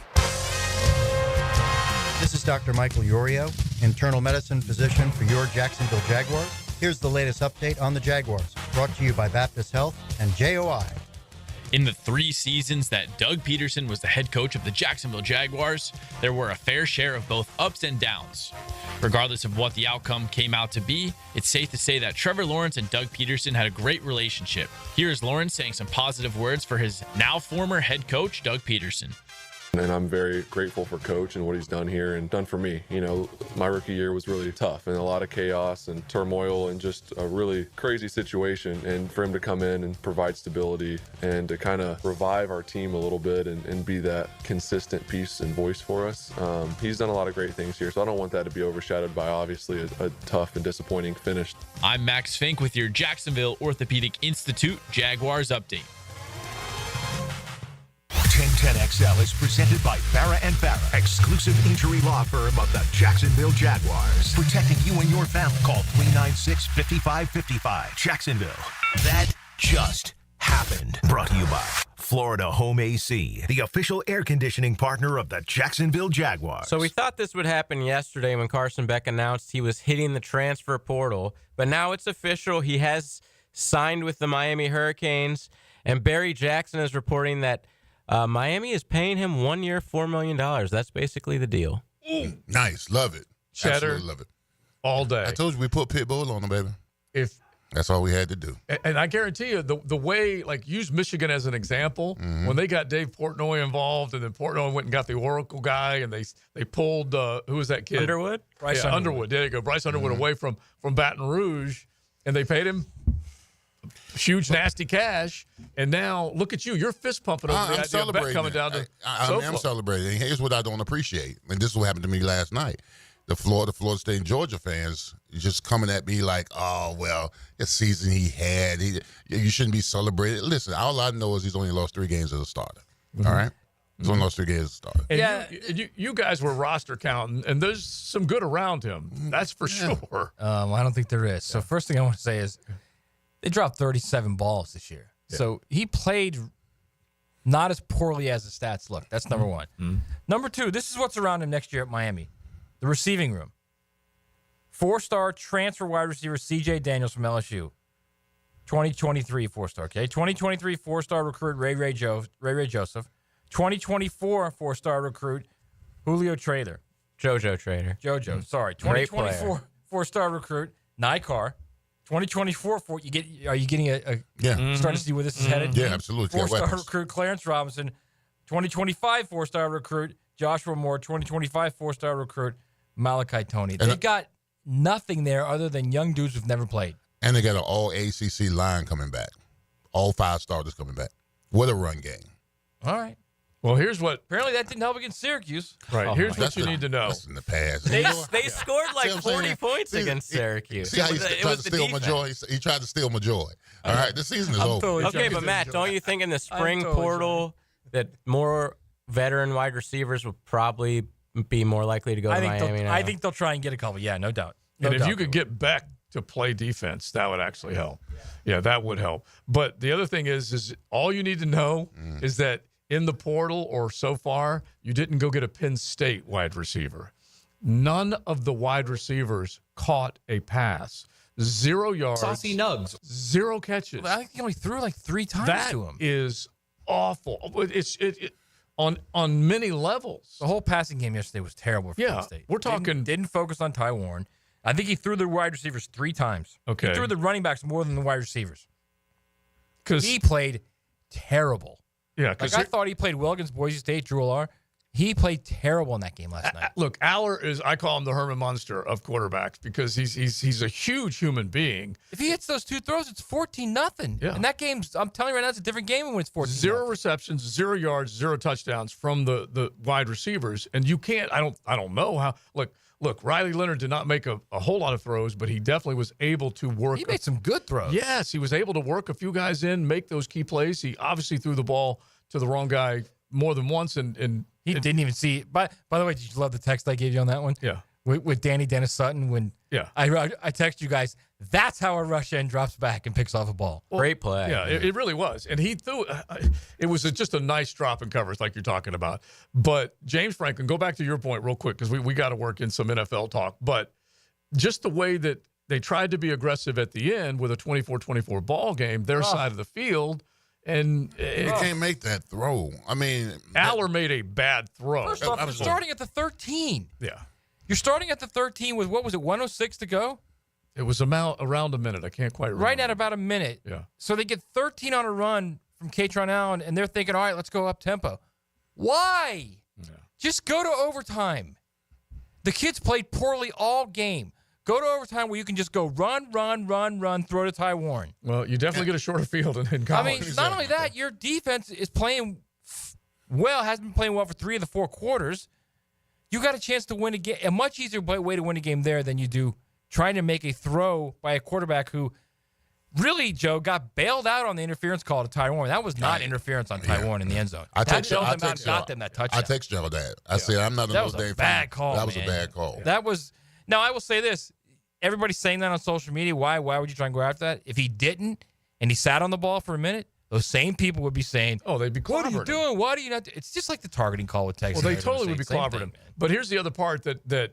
This is Dr. Michael Iorio, internal medicine physician for your Jacksonville Jaguars. Here's the latest update on the Jaguars, brought to you by Baptist Health and JOI. In the 3 seasons that Doug Peterson was the head coach of the Jacksonville Jaguars, there were a fair share of both ups and downs. Regardless of what the outcome came out to be, it's safe to say that Trevor Lawrence and Doug Peterson had a great relationship. Here's Lawrence saying some positive words for his now former head coach, Doug Peterson. And I'm very grateful for Coach and what he's done here and done for me. You know, my rookie year was really tough and a lot of chaos and turmoil and just a really crazy situation. And for him to come in and provide stability and to kind of revive our team a little bit and be that consistent piece and voice for us, he's done a lot of great things here. So I don't want that to be overshadowed by obviously a tough and disappointing finish. I'm Max Fink with your Jacksonville Orthopedic Institute Jaguars update. 1010XL is presented by Farrah & Farrah, exclusive injury law firm of the Jacksonville Jaguars. Protecting you and your family. Call 396-5555. Jacksonville. That just happened. Brought to you by Florida Home AC, the official air conditioning partner of the Jacksonville Jaguars. So we thought this would happen yesterday when Carson Beck announced he was hitting the transfer portal, but now it's official. He has signed with the Miami Hurricanes, and Barry Jackson is reporting that Miami is paying him 1 year, $4 million. That's basically the deal. Nice. Love it. Cheddar. Absolutely love it. All day. I told you we put Pitbull on him, baby. That's all we had to do. And I guarantee you, the way, like, use Michigan as an example, when they got Dave Portnoy involved, and then Portnoy went and got the Oracle guy, and they pulled, who was that kid? Underwood? Bryce Underwood. There you go. Bryce Underwood away from Baton Rouge, and they paid him huge, nasty cash. And now, look at you. You're fist pumping over the idea of Beck coming down to I am celebrating. Here's what I don't appreciate, and this is what happened to me last night. The Florida State and Georgia fans just coming at me like, oh, well, the season he had, you shouldn't be celebrated. Listen, all I know is he's only lost 3 games as a starter. All right? He's only lost 3 games as a starter. And you guys were roster counting, and there's some good around him. That's for sure. I don't think there is. So first thing I want to say is they dropped 37 balls this year. Yeah. So he played not as poorly as the stats look. That's number one. Number two, this is what's around him next year at Miami. The receiving room. 4-star transfer wide receiver C.J. Daniels from LSU. 2023 4-star, okay? 2023 4-star recruit Ray Joseph. 2024 4-star recruit Julio Trader. JoJo Trader. Sorry. 2024 4-star recruit Nye Carr. 2024 are you getting a starting to see where this is headed? Yeah, absolutely. 4-star recruit Clarence Robinson. 2025 4-star recruit Joshua Moore. 2025 4-star recruit Malachi Tony. They've got nothing there other than young dudes who've never played. And they got an all ACC line coming back. All 5 starters coming back. What a run game. All right. Well, here's what. Apparently that didn't help against Syracuse. Right. Here's what you need to know. That's in the past. They scored like 40 points against Syracuse. See how he tried to steal my joy? He tried to steal my joy. All right. The season is over. Okay, but Matt, don't you think in the spring portal that more veteran wide receivers will probably be more likely to go to Miami now? I think they'll try and get a couple. Yeah, no doubt. And if you could get Beck to play defense, that would actually help. Yeah, that would help. But the other thing is all you need to know is that in the portal or so far, you didn't go get a Penn State wide receiver. None of the wide receivers caught a pass. 0 yards. Saucy Nugs. 0 catches. Well, I think he only threw like 3 times to him. That is awful. It's on many levels. The whole passing game yesterday was terrible for Penn State. We're talking. Didn't focus on Ty Warren. I think he threw the wide receivers 3 times. Okay. He threw the running backs more than the wide receivers. Because he played terrible. Yeah, I thought he played well against Boise State, Drew Allar. He played terrible in that game last night. Look, Aller is, I call him the Herman Munster of quarterbacks because he's a huge human being. If he hits those 2 throws, it's 14-0. Yeah. And that game's, I'm telling you right now, it's a different game when it's 14-0. 0 receptions, 0 yards, 0 touchdowns from the wide receivers. And you can't, I don't know how, look, Riley Leonard did not make a whole lot of throws, but he definitely was able to work. He made some good throws. Yes, he was able to work a few guys in, make those key plays. He obviously threw the ball to the wrong guy more than once, and he didn't even see it. By the way, did you love the text I gave you on that one? Yeah. With Danny Dennis Sutton when I text you guys, that's how a rush end drops back and picks off a ball. Well, great play. Yeah, it really was. And he threw it was just a nice drop in coverage like you're talking about. But James Franklin, go back to your point real quick because we got to work in some NFL talk. But just the way that they tried to be aggressive at the end with a 24-24 ball game, their side of the field, and you can't make that throw. I mean, Aller made a bad throw. First off, you're starting at the 13. Yeah. You're starting at the 13 with, what was it, 106 to go? It was around a minute. I can't quite remember. Right at about a minute. Yeah. So they get 13 on a run from Katron Allen, and they're thinking, all right, let's go up tempo. Why? Yeah. Just go to overtime. The kids played poorly all game. Go to overtime where you can just go run, throw to Ty Warren. Well, you definitely get a shorter field in college. I mean, not only that, your defense is playing well, has been playing well for 3 of the 4 quarters. You got a chance to win a game, a much easier way to win a game there than you do trying to make a throw by a quarterback who really, Joe, got bailed out on the interference call to Ty Warren. That was not interference on Ty Warren in the end zone. I got text them that touchdown. I text y'all that. I said, I'm not a Notre Dame fan. Bad call, That was man. a bad call. That was. Now, I will say this. Everybody's saying that on social media. Why would you try and go after that? If he didn't and he sat on the ball for a minute, those same people would be saying, oh, they'd be clobbering. What are you doing? Why do you not? It's just like the targeting call with Texas. Well, they totally would be Same clobbering thing, him. man. But here's the other part that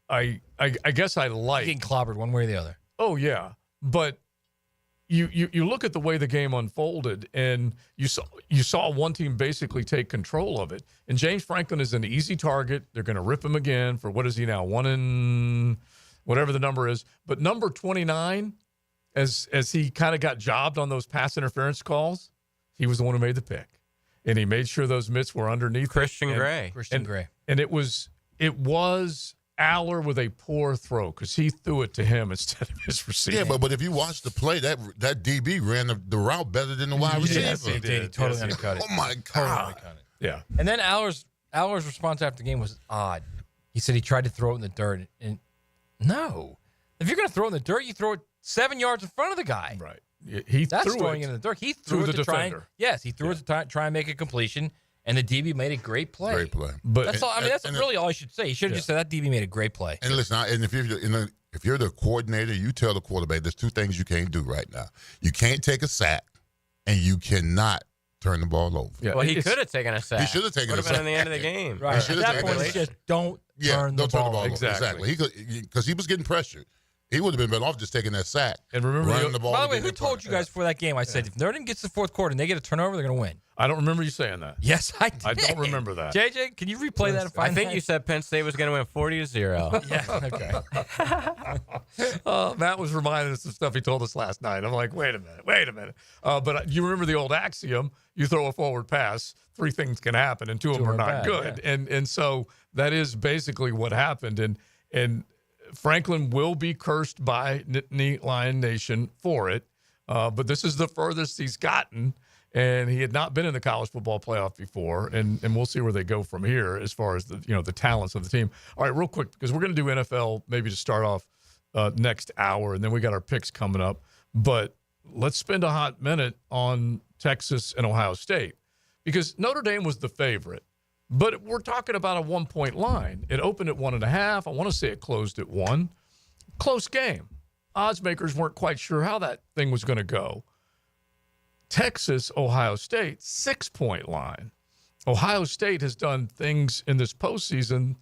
I guess I like. Getting clobbered one way or the other. Oh, yeah. But you look at the way the game unfolded, and you saw one team basically take control of it. And James Franklin is an easy target. They're going to rip him again for, what is he now, 1 in whatever the number is. But number 29, as he kind of got jobbed on those pass interference calls, he was the one who made the pick. And he made sure those mitts were underneath Christian Gray. And it was Aller with a poor throw because he threw it to him instead of his receiver. Yeah, but if you watch the play, that DB ran the route better than the wide receiver. Yes, he did. He totally undercut it. Oh, my God. Yeah. And then Aller's response after the game was odd. He said he tried to throw it in the dirt. And no. If you're going to throw it in the dirt, you throw it 7 yards in front of the guy. Right. That's threw throwing it it in the dirt. He threw to it the to try and, defender. yes, he threw it to try and make a completion, and the DB made a great play. Great play. But that's all. I mean, that's really all I should say. He should have just said that DB made a great play. And listen, and if you're the coordinator, you tell the quarterback there's 2 things you can't do right now. You can't take a sack, and you cannot turn the ball over. Yeah, well, he could have taken a sack. He should have taken a sack. Would have been in the end of the game. Right. At that point, it's just don't turn the ball over. Exactly. Because he was getting pressured. He would have been better off just taking that sack. And remember, running the ball. By the way, who told you guys before that game? I said if Notre Dame gets the 4th quarter and they get a turnover, they're going to win. I don't remember you saying that. Yes, I did. I don't remember that. JJ, can you replay that? And find I think you said Penn State was going to win 40-0. Yeah. Okay. Matt was reminding us of stuff he told us last night. I'm like, wait a minute. But you remember the old axiom: you throw a forward pass, 3 things can happen, and 2 of them are not bad, good. yeah. And so that is basically what happened. And Franklin will be cursed by Nittany Lion Nation for it. But this is the furthest he's gotten, and he had not been in the college football playoff before. And we'll see where they go from here as far as the talents of the team. All right, real quick, because we're going to do NFL maybe to start off next hour, and then we got our picks coming up. But let's spend a hot minute on Texas and Ohio State, because Notre Dame was the favorite. But we're talking about a 1-point line. It opened at 1.5. I want to say it closed at 1. Close game. Odds makers weren't quite sure how that thing was going to go. Texas, Ohio State, 6-point line. Ohio State has done things in this postseason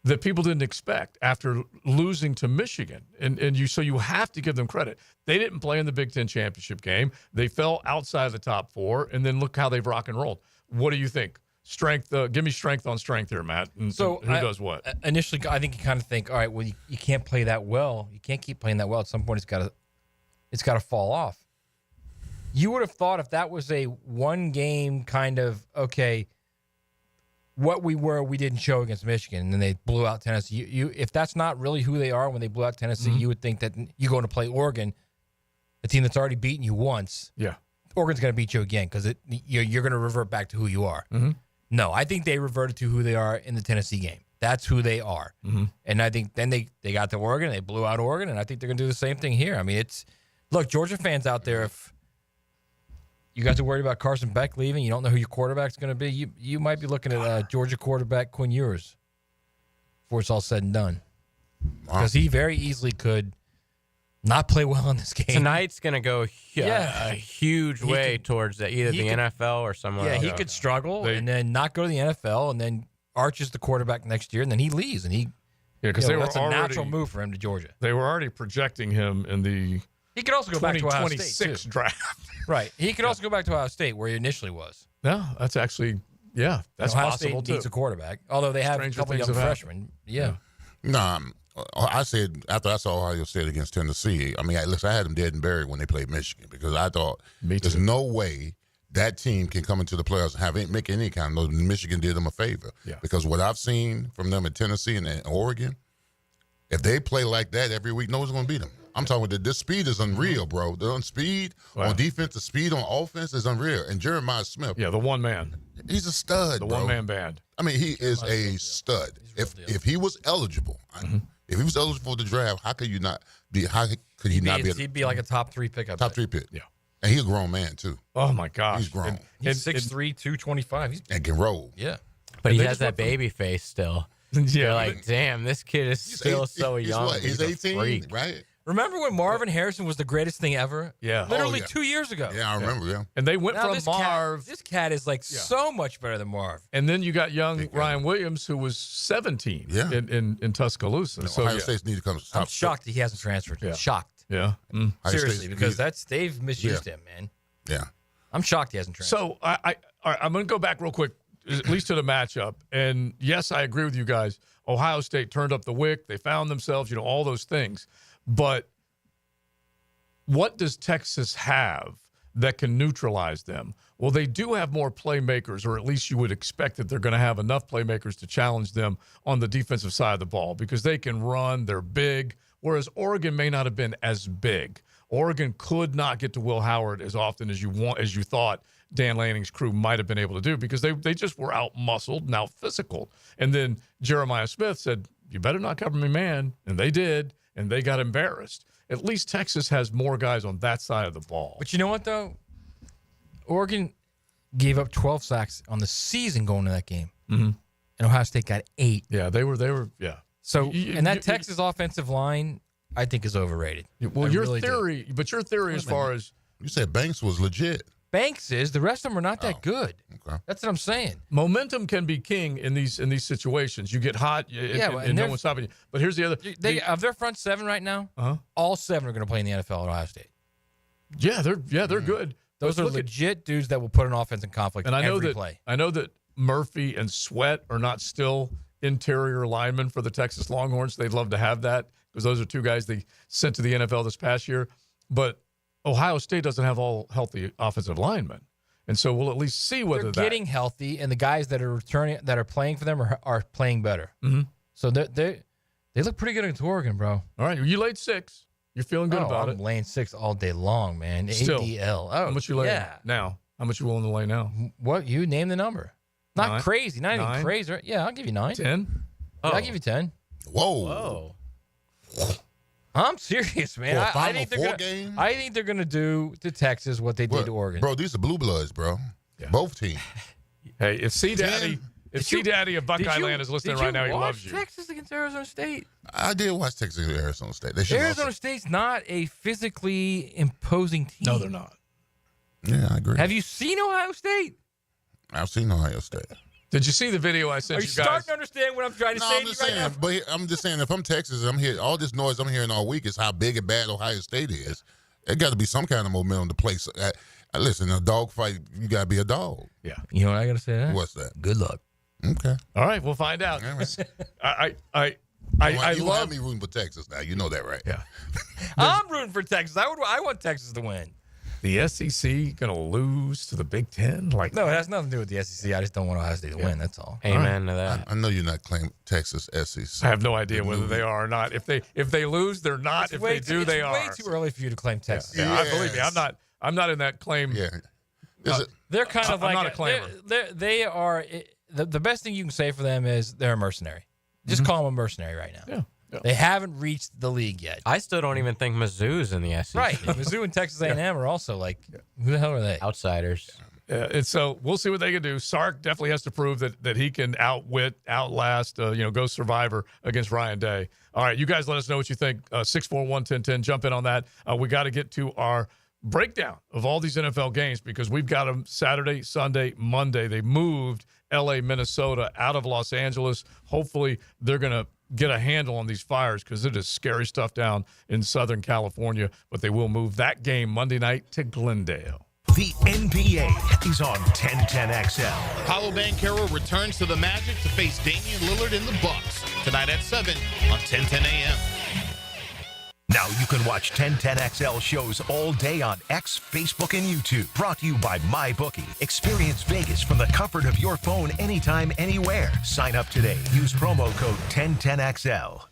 that people didn't expect after losing to Michigan. So you have to give them credit. They didn't play in the Big Ten championship game. They fell outside the top 4, and then look how they've rock and rolled. What do you think? Strength. Give me strength on strength here, Matt. And who does what? Initially, I think you kind of think, all right, well, you can't play that well. You can't keep playing that well. At some point, it's got to fall off. You would have thought if that was a 1-game kind of, okay, what we didn't show against Michigan, and then they blew out Tennessee. If that's not really who they are when they blew out Tennessee, you would think that you go to play Oregon, a team that's already beaten you once. Yeah, Oregon's going to beat you again because you're going to revert back to who you are. No, I think they reverted to who they are in the Tennessee game. That's who they are. And I think then they got to Oregon, they blew out Oregon, and I think they're going to do the same thing here. I mean, look, Georgia fans out there, if you guys are worried about Carson Beck leaving, you don't know who your quarterback's going to be, you might be looking at Georgia quarterback Quinn Ewers before it's all said and done. Because he very easily could not play well in this game. Tonight's going to go a huge way towards either the NFL or somewhere else. He could struggle and then not go to the NFL, and then Arch is the quarterback next year, and then he leaves. And because that's a natural move for him to Georgia. They were already projecting him in the he could also go back to Ohio State, too. draft. Right. He could also go back to Ohio State, where he initially was. Yeah, that's actually, that's Ohio possible, State too. needs a quarterback, although they have a couple young freshmen. Yeah. No, I said after I saw Ohio State against Tennessee, I mean, listen, I had them dead and buried when they played Michigan because I thought there's no way that team can come into the playoffs and make any kind of noise. Michigan did them a favor. Yeah. Because what I've seen from them at Tennessee and Oregon, if they play like that every week, no one's going to beat them. I'm talking about this speed is unreal, bro. The speed on defense, the speed on offense is unreal. And Jeremiah Smith. Yeah, the one man. He's a stud, The bro. one-man band. I mean, he is a stud. If he was eligible, if he was eligible for the draft, how could you not be? How could he not be? He'd be like a top 3 pickup. Top 3 pick. Yeah. And he's a grown man, too. Oh, my gosh. He's grown. He's 6'3", 225. And can roll. Yeah. But he has that baby face still. Yeah. You're like, damn, this kid is still so young. He's a 18, freak. right? Remember when Marvin Harrison was the greatest thing ever? Yeah. Literally 2 years ago. Yeah, I remember, yeah. And they went Now from Marv. This cat is like so much better than Marv. And then you got young Ryan Williams, who was 17 in Tuscaloosa. So Ohio State's need to come. I'm shocked he hasn't transferred. Yeah. Shocked. Yeah. Seriously, because they've misused him, man. Yeah. I'm shocked he hasn't transferred. So I'm going to go back real quick, at least to the matchup. And yes, I agree with you guys. Ohio State turned up the wick. They found themselves, all those things. But what does Texas have that can neutralize them? Well, they do have more playmakers, or at least you would expect that they're going to have enough playmakers to challenge them on the defensive side of the ball because they can run, they're big, whereas Oregon may not have been as big. Oregon could not get to Will Howard as often as you thought Dan Lanning's crew might have been able to do because they just were out-muscled and out-physical. And then Jeremiah Smith said, you better not cover me, man. And they did, and they got embarrassed. At least Texas has more guys on that side of the ball. But you know what, though? Oregon gave up 12 sacks on the season going to that game. Mm-hmm. And Ohio State got 8. Yeah, they were, yeah. So, Texas offensive line, I think, is overrated. Well, your theory as far as... You said Banks was legit. Banks is. The rest of them are not that good. Okay. That's what I'm saying. Momentum can be king in these situations. You get hot, and no one's stopping you. But here's the other. Of their front 7 right now, all 7 are going to play in the NFL at Ohio State. Yeah, they're good. Those are legit dudes that will put an offense in conflict and every play. I know that Murphy and Sweat are not still interior linemen for the Texas Longhorns. They'd love to have that because those are 2 guys they sent to the NFL this past year. But Ohio State doesn't have all healthy offensive linemen. And so we'll at least see whether they're getting healthy, and the guys that are returning, that are playing for them are playing better. Mm-hmm. So they look pretty good against Oregon, bro. All right, you laid 6. You're feeling good about I'm laying 6 all day long, man. Still, ADL. how much you laying now? How much you willing to lay now? What? You name the number. Not 9? crazy. Not 9? even crazy. Yeah, I'll give you 9. 10? Yeah, I'll give you 10. Whoa. I'm serious, man. I think they're going to do to Texas what they did to Oregon. Bro, these are blue bloods, bro. Yeah. Both teams. Hey, if C-Daddy of Buckeye Land is listening right now, he loves you. Texas against Arizona State? I did watch Texas against Arizona State. Arizona State's not a physically imposing team. No, they're not. Yeah, I agree. Have you seen Ohio State? I've seen Ohio State. Did you see the video I sent you guys? Are you starting to understand what I'm trying to say to you right now? But I'm just saying, if I'm Texas, I'm here. All this noise I'm hearing all week is how big and bad Ohio State is. It got to be some kind of momentum to play. Listen, a dog fight, you got to be a dog. Yeah. You know what I got to say to that? What's that? Good luck. Okay. All right, we'll find out. I you love have me rooting for Texas now. You know that, right? Yeah. I'm rooting for Texas. I want Texas to win. the SEC going to lose to the Big Ten? Like, No, it has nothing to do with the SEC. I just don't want Ohio State to win. That's all. Amen to that. I know you're not claiming Texas SEC. I have no idea whether they are or not. If they lose, they're not. If they do, they are. It's way too early for you to claim Texas. Yeah, believe me, I'm not in that claim. Yeah. They're kind of I'm like not a claimer. they are. The best thing you can say for them is they're a mercenary. Just call them a mercenary right now. Yeah. They haven't reached the league yet. I still don't even think Mizzou's in the SEC. Right. Mizzou and Texas A&M are also like, who the hell are they? Outsiders. And so we'll see what they can do. Sark definitely has to prove that he can outwit, outlast, go survivor against Ryan Day. All right, you guys let us know what you think. 641-1010, jump in on that. We got to get to our breakdown of all these NFL games because we've got them Saturday, Sunday, Monday. They moved L.A., Minnesota out of Los Angeles. Hopefully they're going to get a handle on these fires because it is scary stuff down in Southern California, but they will move that game Monday night to Glendale. The NBA is on 1010XL. Paolo Banchero returns to the Magic to face Damian Lillard in the Bucks tonight at 7 on 1010 a.m. Now you can watch 1010XL shows all day on X, Facebook, and YouTube. Brought to you by MyBookie. Experience Vegas from the comfort of your phone anytime, anywhere. Sign up today. Use promo code 1010XL.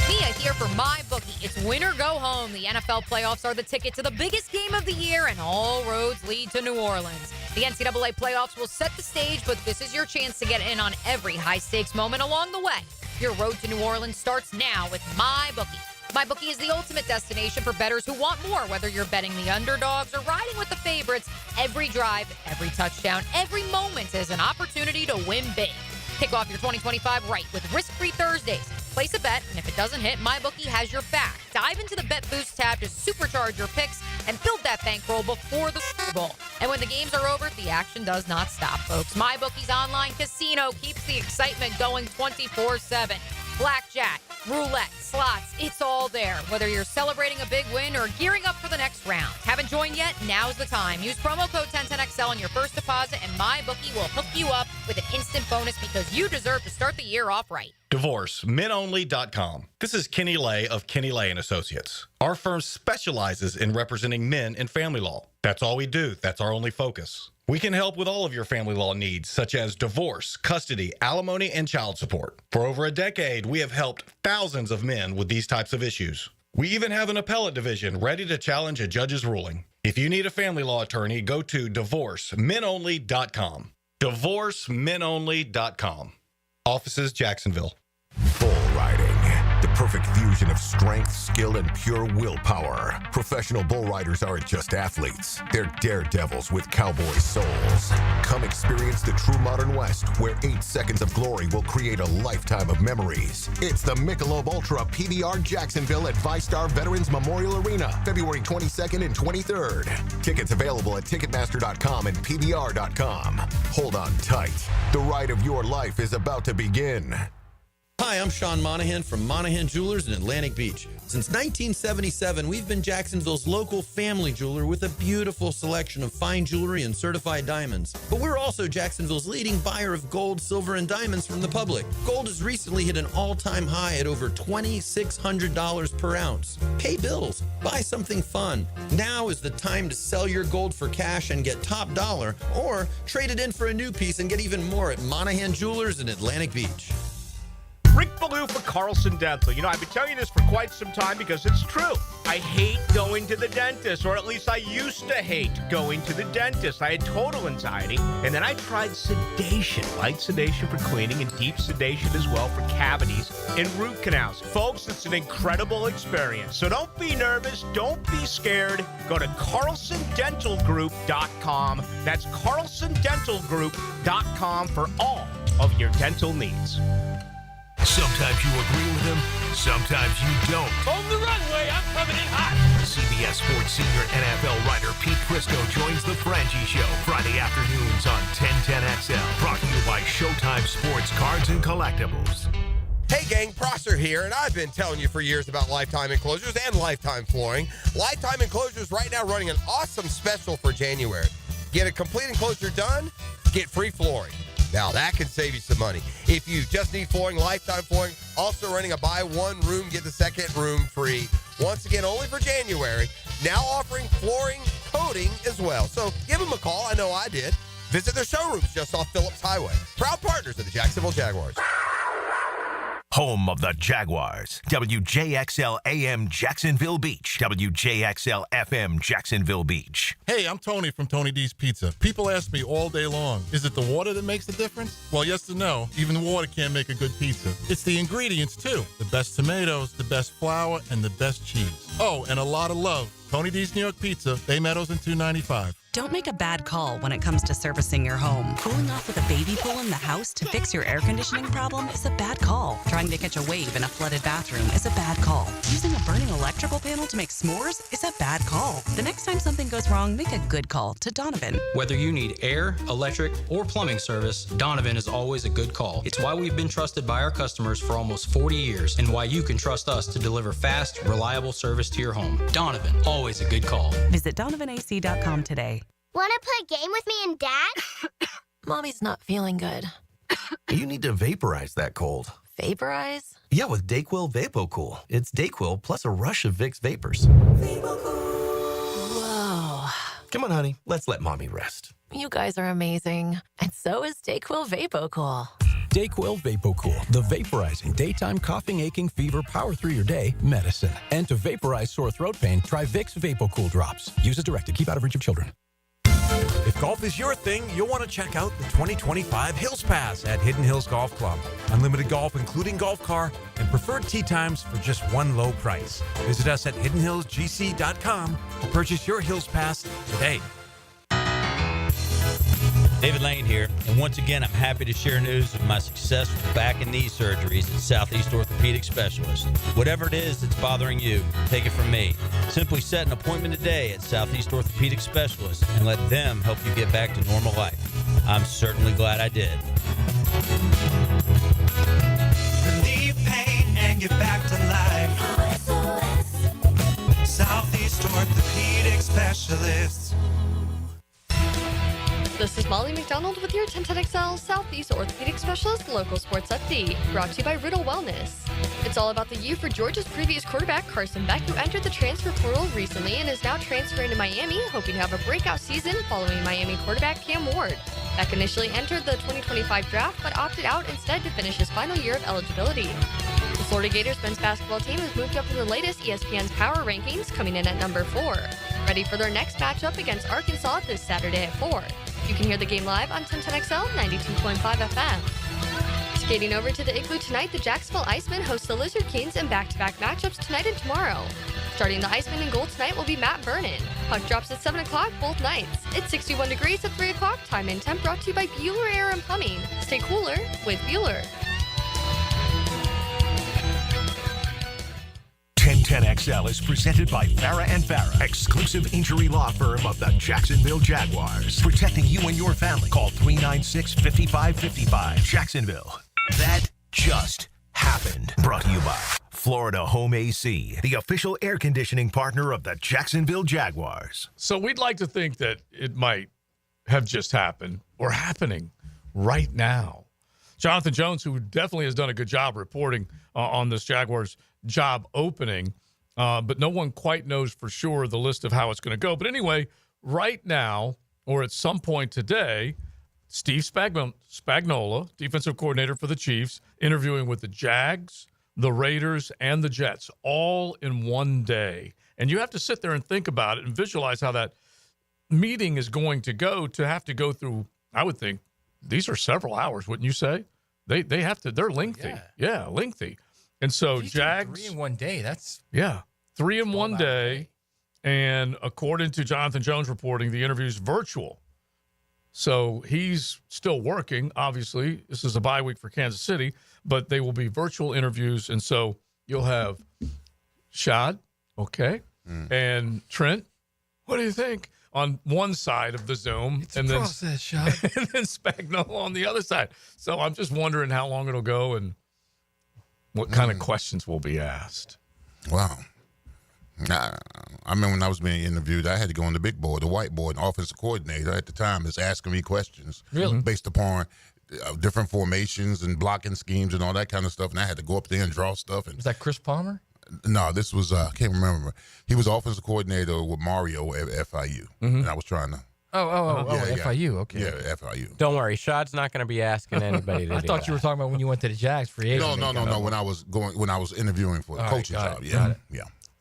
Mia here for MyBookie. It's win or go home. The NFL playoffs are the ticket to the biggest game of the year, and all roads lead to New Orleans. The NCAA playoffs will set the stage, but this is your chance to get in on every high-stakes moment along the way. Your road to New Orleans starts now with MyBookie. MyBookie is the ultimate destination for bettors who want more, whether you're betting the underdogs or riding with the favorites. Every drive, every touchdown, every moment is an opportunity to win big. Kick off your 2025 right with risk-free Thursdays. Place a bet, and if it doesn't hit, MyBookie has your back. Dive into the Bet Boost tab to supercharge your picks and build that bankroll before the Super Bowl. And when the games are over, the action does not stop, folks. MyBookie's online casino keeps the excitement going 24/7. Blackjack, roulette, slots, it's all there. Whether you're celebrating a big win or gearing up for the next round. Haven't joined yet? Now's the time. Use promo code 1010XL on your first deposit, and MyBookie will hook you up with an instant bonus because you deserve to start the year off right. Divorce, menonly.com. This is Kenny Lay of Kenny Lay & Associates. Our firm specializes in representing men in family law. That's all we do. That's our only focus. We can help with all of your family law needs, such as divorce, custody, alimony, and child support. For over a decade, we have helped thousands of men with these types of issues. We even have an appellate division ready to challenge a judge's ruling. If you need a family law attorney, go to divorcemenonly.com. Divorcemenonly.com. Offices, Jacksonville. Bull riding. The perfect fusion of strength, skill, and pure willpower. Professional bull riders aren't just athletes. They're daredevils with cowboy souls. Come experience the true modern West, where 8 seconds of glory will create a lifetime of memories. It's the Michelob Ultra PBR Jacksonville at VyStar Veterans Memorial Arena, February 22nd and 23rd. Tickets available at Ticketmaster.com and PBR.com. Hold on tight. The ride of your life is about to begin. Hi, I'm Sean Monahan from Monahan Jewelers in Atlantic Beach. Since 1977, we've been Jacksonville's local family jeweler with a beautiful selection of fine jewelry and certified diamonds. But we're also Jacksonville's leading buyer of gold, silver, and diamonds from the public. Gold has recently hit an all-time high at over $2,600 per ounce. Pay bills. Buy something fun. Now is the time to sell your gold for cash and get top dollar, or trade it in for a new piece and get even more at Monahan Jewelers in Atlantic Beach. Rick Ballou for Carlson Dental. You know, I've been telling you this for quite some time because it's true. I hate going to the dentist, or at least I used to hate going to the dentist. I had total anxiety, and then I tried sedation, light sedation for cleaning and deep sedation as well for cavities and root canals. Folks, it's an incredible experience. So don't be nervous. Don't be scared. Go to carlsondentalgroup.com. That's carlsondentalgroup.com for all of your dental needs. Sometimes you agree with him, sometimes you don't. On the runway, I'm coming in hot. CBS Sports senior NFL writer Pete Prisco joins the Frangie Show Friday afternoons on 1010XL. Brought to you by Showtime Sports Cards and Collectibles. Hey gang, Prosser here, and I've been telling you for years about Lifetime Enclosures and Lifetime Flooring. Lifetime Enclosures right now running an awesome special for January. Get a complete enclosure done, get free flooring. Now, that can save you some money. If you just need flooring, Lifetime Flooring, also running a buy one room, get the second room free once again only for January, now offering flooring coating as well. So give them a call. I know I did. Visit their showrooms just off Phillips Highway. Proud partners of the Jacksonville Jaguars. Home of the Jaguars. WJXL AM Jacksonville Beach. WJXL FM Jacksonville Beach. Hey, I'm Tony from Tony D's Pizza. People ask me all day long, is it the water that makes the difference? Well, yes and no. Even water can't make a good pizza. It's the ingredients, too. The best tomatoes, the best flour, and the best cheese. Oh, and a lot of love. Tony D's New York Pizza, Bay Meadows and 295. Don't make a bad call when it comes to servicing your home. Cooling off with a baby pool in the house to fix your air conditioning problem is a bad call. Trying to catch a wave in a flooded bathroom is a bad call. Using a burning electrical panel to make s'mores is a bad call. The next time something goes wrong, make a good call to Donovan. Whether you need air, electric, or plumbing service, Donovan is always a good call. It's why we've been trusted by our customers for almost 40 years and why you can trust us to deliver fast, reliable service to your home. Donovan, always a good call. Visit DonovanAC.com today. Want to play a game with me and Dad? Mommy's not feeling good. You need to vaporize that cold. Vaporize? Yeah, with Dayquil VapoCool. It's Dayquil plus a rush of Vicks vapors. Whoa. Come on, honey. Let's let Mommy rest. You guys are amazing. And so is Dayquil VapoCool. Dayquil VapoCool, the vaporizing daytime coughing, aching, fever, power through your day medicine. And to vaporize sore throat pain, try Vicks VapoCool drops. Use as directed. Keep out of reach of children. If golf is your thing, you'll want to check out the 2025 Hills Pass at Hidden Hills Golf Club. Unlimited golf, including golf car, and preferred tee times for just one low price. Visit us at hiddenhillsgc.com to purchase your Hills Pass today. David Lane here, and once again, I'm happy to share news of my success with back and knee surgeries at Southeast Orthopedic Specialist. Whatever it is that's bothering you, take it from me. Simply set an appointment today at Southeast Orthopedic Specialist and let them help you get back to normal life. I'm certainly glad I did. Relieve pain and get back to life. Southeast Orthopedic Specialists. This is Molly McDonald with your 1010XL Southeast Orthopedic Specialist Local Sports Update, brought to you by Riddle Wellness. It's all about the U for Georgia's previous quarterback, Carson Beck, who entered the transfer portal recently and is now transferring to Miami, hoping to have a breakout season following Miami quarterback Cam Ward. Beck initially entered the 2025 draft, but opted out instead to finish his final year of eligibility. The Florida Gators men's basketball team has moved up in the latest ESPN's power rankings, coming in at number 4. Ready for their next matchup against Arkansas this Saturday at 4. You can hear the game live on 1010XL 92.5 FM. Skating over to the Igloo tonight, the Jacksonville Icemen host the Lizard Kings in back-to-back matchups tonight and tomorrow. Starting the Icemen in goal tonight will be Matt Vernon. Puck drops at 7 o'clock both nights. It's 61 degrees at 3 o'clock. Time and temp brought to you by Bueller Air and Plumbing. Stay cooler with Bueller. 1010XL is presented by Farah & Farah, exclusive injury law firm of the Jacksonville Jaguars. Protecting you and your family. Call 396-5555. Jacksonville. That just happened. Brought to you by Florida Home AC, the official air conditioning partner of the Jacksonville Jaguars. So we'd like to think that it might have just happened or happening right now. Jonathan Jones, who definitely has done a good job reporting on this Jaguars job opening, but no one quite knows for sure the list of how it's going to go. But anyway, right now, or at some point today, Steve Spagnuolo, defensive coordinator for the Chiefs, interviewing with the Jags, the Raiders, and the Jets, all in one day. And you have to sit there and think about it and visualize how that meeting is going to have to go through, I would think, these are several hours, wouldn't you say? They have to, they're lengthy. Yeah, lengthy. And so Jags. 3 in one day. That's 3 in one day. And according to Jonathan Jones reporting, the interview's virtual. So he's still working. Obviously, this is a bye week for Kansas City, but they will be virtual interviews. And so you'll have Shad, and Trent. What do you think? On one side of the Zoom, and then Shad. And then Spagnuolo on the other side. So I'm just wondering how long it'll go and what kind of questions will be asked. Wow. I remember when I was being interviewed, I had to go on the big board, the whiteboard, and offensive coordinator at the time is asking me questions based upon different formations and blocking schemes and all that kind of stuff. And I had to go up there and draw stuff. And was that Chris Palmer? No, this was I can't remember. He was offensive coordinator with Mario at FIU, and I was trying to. FIU. Okay. Yeah, FIU. Don't worry, Shad's not going to be asking anybody to I do thought that. you were talking about when you went to the Jags free agent. No. When I was interviewing for the coaching job.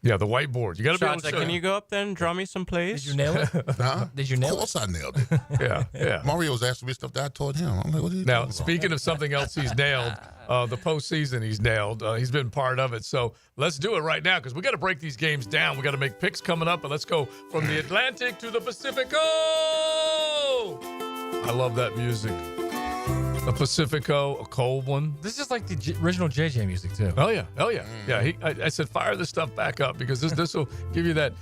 Yeah, the whiteboard. You got to be able Shad to said, show. can you go up there and draw me some plays? Did you nail it? Huh? Did you nail it? Of course I nailed it. Yeah. Mario was asking me stuff that I taught him. I'm like, what are you Now, talking speaking of something else he's nailed, the postseason he's nailed. He's been part of it. So let's do it right now because we got to break these games down. We got to make picks coming up, and let's go from the Atlantic to the Pacifico. I love that music. A Pacifico, a cold one. This is like the original JJ music too. Oh yeah. Yeah. I said fire this stuff back up because this will give you that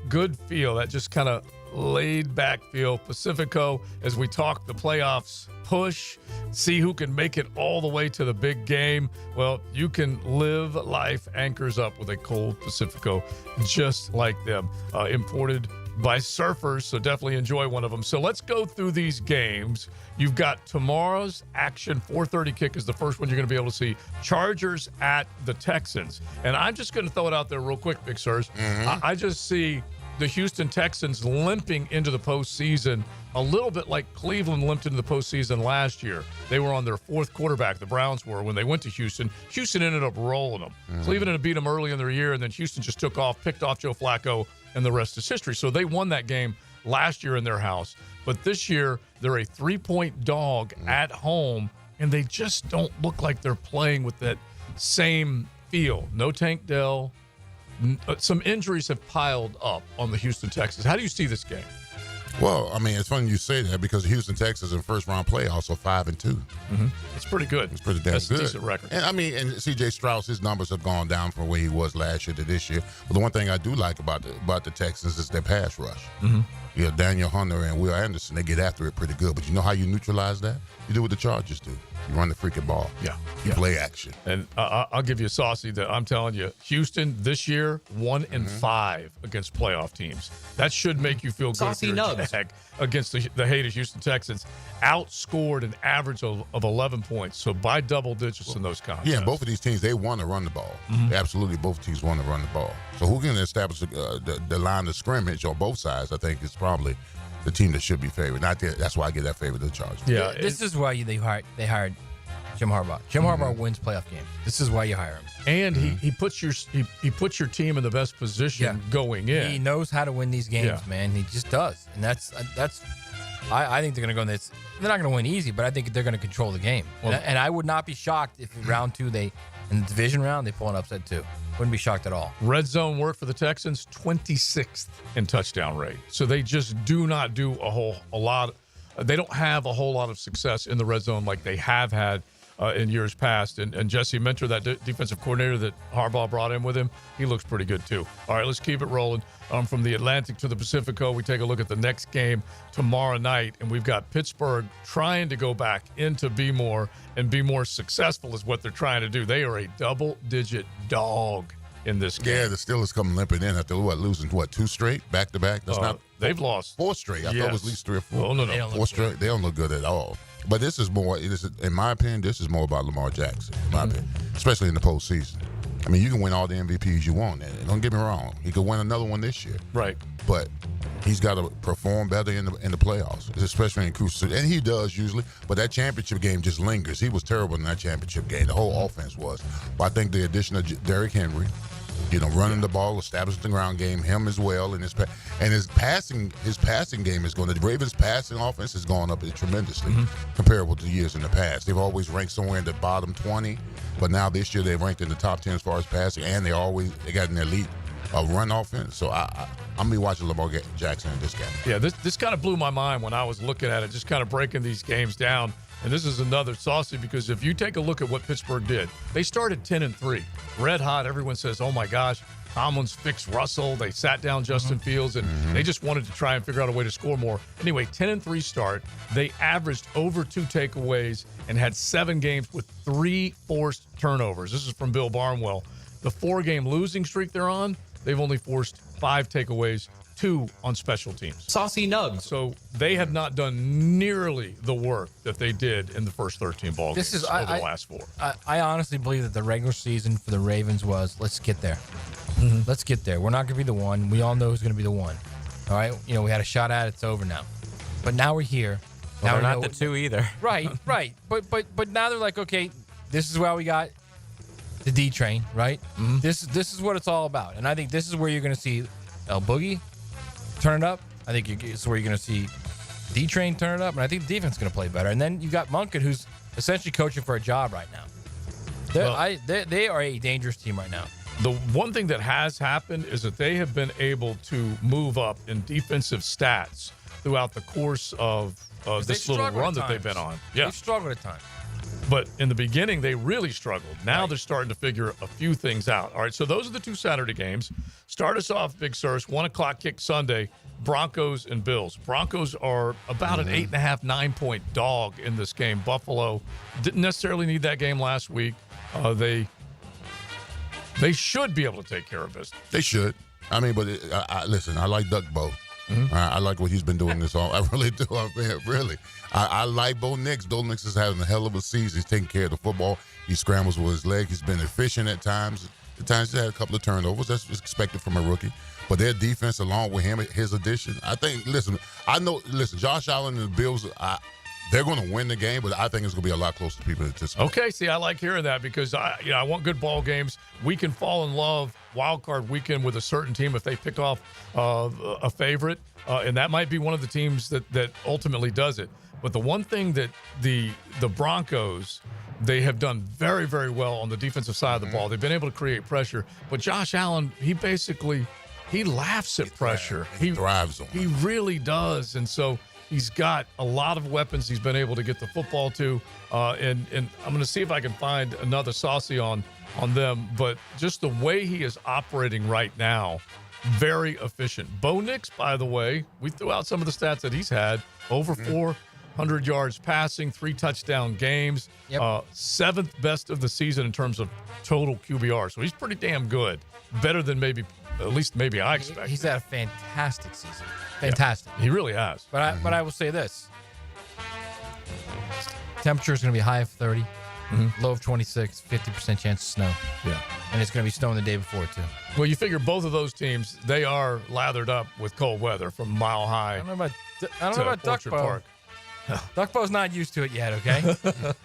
good feel, that just kind of laid back feel. Pacifico, as we talk the playoffs push, see who can make it all the way to the big game. Well, you can live life anchors up with a cold Pacifico, just like them, imported by surfers, so definitely enjoy one of them. So let's go through these games. You've got tomorrow's action. 4:30 kick is the first one you're going to be able to see. Chargers at the Texans. And I'm just going to throw it out there real quick, Big Sirs. I just see the Houston Texans limping into the postseason a little bit like Cleveland limped into the postseason last year. They were on their fourth quarterback, the Browns were, when they went to Houston. Houston ended up rolling them. Cleveland had beat them early in their year, and then Houston just took off, picked off Joe Flacco, and the rest is history. So they won that game last year in their house. But this year, they're a 3-point dog at home, and they just don't look like they're playing with that same feel. No Tank Dell. Some injuries have piled up on the Houston Texans. How do you see this game? Well, I mean, it's funny you say that because Houston Texans in first round playoffs are 5-2. It's pretty good. It's pretty damn That's good. a decent record. And I mean, and C.J. Strauss, his numbers have gone down from where he was last year to this year. But the one thing I do like about the Texans is their pass rush. Yeah, Daniel Hunter and Will Anderson, they get after it pretty good. But you know how you neutralize that? You do what the Chargers do. You run the freaking ball. You play action. And I'll give you a saucy that I'm telling you, Houston this year 1-5 against playoff teams. That should make you feel good. Saucy nugs. Against the hated Houston Texans, outscored an average of 11 points. So by double digits in those contests. Yeah, and both of these teams, they want to run the ball. Absolutely, both teams want to run the ball. So who can establish the line of scrimmage on both sides, I think, is probably the team that should be favored. That's why I get that favor to the Chargers. Yeah, this is why they hired Jim Harbaugh. Jim Harbaugh wins playoff games. This is why you hire him. And he puts your team in the best position going in. He knows how to win these games, man. He just does. And that's I think they're going to go in this. They're not going to win easy, but I think they're going to control the game. And I would not be shocked if in round 2 in the division round they pull an upset too. Wouldn't be shocked at all. Red zone work for the Texans, 26th in touchdown rate. So they just do not do a lot. They don't have a whole lot of success in the red zone like they have had in years past. And Jesse Minter, that defensive coordinator that Harbaugh brought in with him, he looks pretty good too. All right, let's keep it rolling. From the Atlantic to the Pacifico, we take a look at the next game tomorrow night, and we've got Pittsburgh trying to go back into be more successful is what they're trying to do. They are a double-digit dog in this game. Yeah, the Steelers come limping in after losing 2 straight back-to-back? That's not. They've lost 4 straight. I thought it was at least 3 or 4. Oh, no. 4 straight. They don't look good at all. But this is more, in my opinion, this is more about Lamar Jackson, in my opinion, especially in the postseason. I mean, you can win all the MVPs you want. And don't get me wrong. He could win another one this year. Right. But he's got to perform better in the playoffs, especially in crucial. And he does usually. But that championship game just lingers. He was terrible in that championship game. The whole offense was. But I think the addition of Derrick Henry, running the ball, establishing the ground game, him as well, and his passing game is going to. The Ravens' passing offense has gone up tremendously comparable to years in the past. They've always ranked somewhere in the bottom 20, but now this year they've ranked in the top 10 as far as passing, and they got an elite run offense. So I'm gonna be watching Lamar Jackson in this game. Yeah, this kind of blew my mind when I was looking at it, just kind of breaking these games down. And this is another saucy because if you take a look at what Pittsburgh did, they started 10-3, red hot. Everyone says, "Oh my gosh, Tomlin's fixed Russell." They sat down Justin Fields, and they just wanted to try and figure out a way to score more. Anyway, 10-3 start. They averaged over 2 takeaways and had 7 games with 3 forced turnovers. This is from Bill Barnwell. The 4-game losing streak they're on, they've only forced 5 takeaways, 2 on special teams. Saucy Nugs. So they have not done nearly the work that they did in the first 13 ball games over the last 4. I honestly believe that the regular season for the Ravens was, let's get there. Let's get there. We're not going to be the one. We all know who's going to be the one. All right? You know, we had a shot at it. It's over now. But now we're here. Well, now they're not the 2 either. Right. But now they're like, okay, this is why we got the D train, right? This is what it's all about. And I think this is where you're going to see El Boogie turn it up. I think it's where you're going to see D train turn it up. And I think the defense is going to play better. And then you got Monken, who's essentially coaching for a job right now. They are a dangerous team right now. The one thing that has happened is that they have been able to move up in defensive stats throughout the course of this little run that they've been on. Yeah. They struggled at times. But in the beginning, they really struggled. Now they're starting to figure a few things out. All right, so those are the 2 Saturday games. Start us off, Big Sirs, 1 o'clock kick Sunday, Broncos and Bills. Broncos are about an 8.5, 9-point dog in this game. Buffalo didn't necessarily need that game last week. They should be able to take care of business. They should. I mean, but listen, I like Duck Bo. I like what he's been doing this all. I really do. I mean, really. I like Bo Nix. Bo Nix is having a hell of a season. He's taking care of the football. He scrambles with his leg. He's been efficient at times. At times he's had a couple of turnovers. That's expected from a rookie. But their defense, along with him, his addition, I think, Josh Allen and the Bills, they're going to win the game, but I think it's going to be a lot closer to people anticipate. Okay, see, I like hearing that because I want good ball games. We can fall in love wild card weekend with a certain team if they pick off a favorite, and that might be one of the teams that ultimately does it. But the one thing that the Broncos, they have done very, very well on the defensive side of the ball. They've been able to create pressure. But Josh Allen, he laughs at pressure. He thrives on it. He really does, and so he's got a lot of weapons he's been able to get the football to, and I'm going to see if I can find another saucy on them. But just the way he is operating right now, very efficient. Bo Nix, by the way, we threw out some of the stats that he's had. Over 400 yards passing, 3 touchdown games, 7th best of the season in terms of total QBR. So he's pretty damn good. Better than at least I expect. He's had a fantastic season. Fantastic. Yeah, he really has. But I will say this. Temperature is going to be high of 30, low of 26, 50% chance of snow. Yeah. And it's going to be snowing the day before, too. Well, you figure both of those teams, they are lathered up with cold weather from Mile High. I don't know about Duckbo. Duckbo's not used to it yet, okay?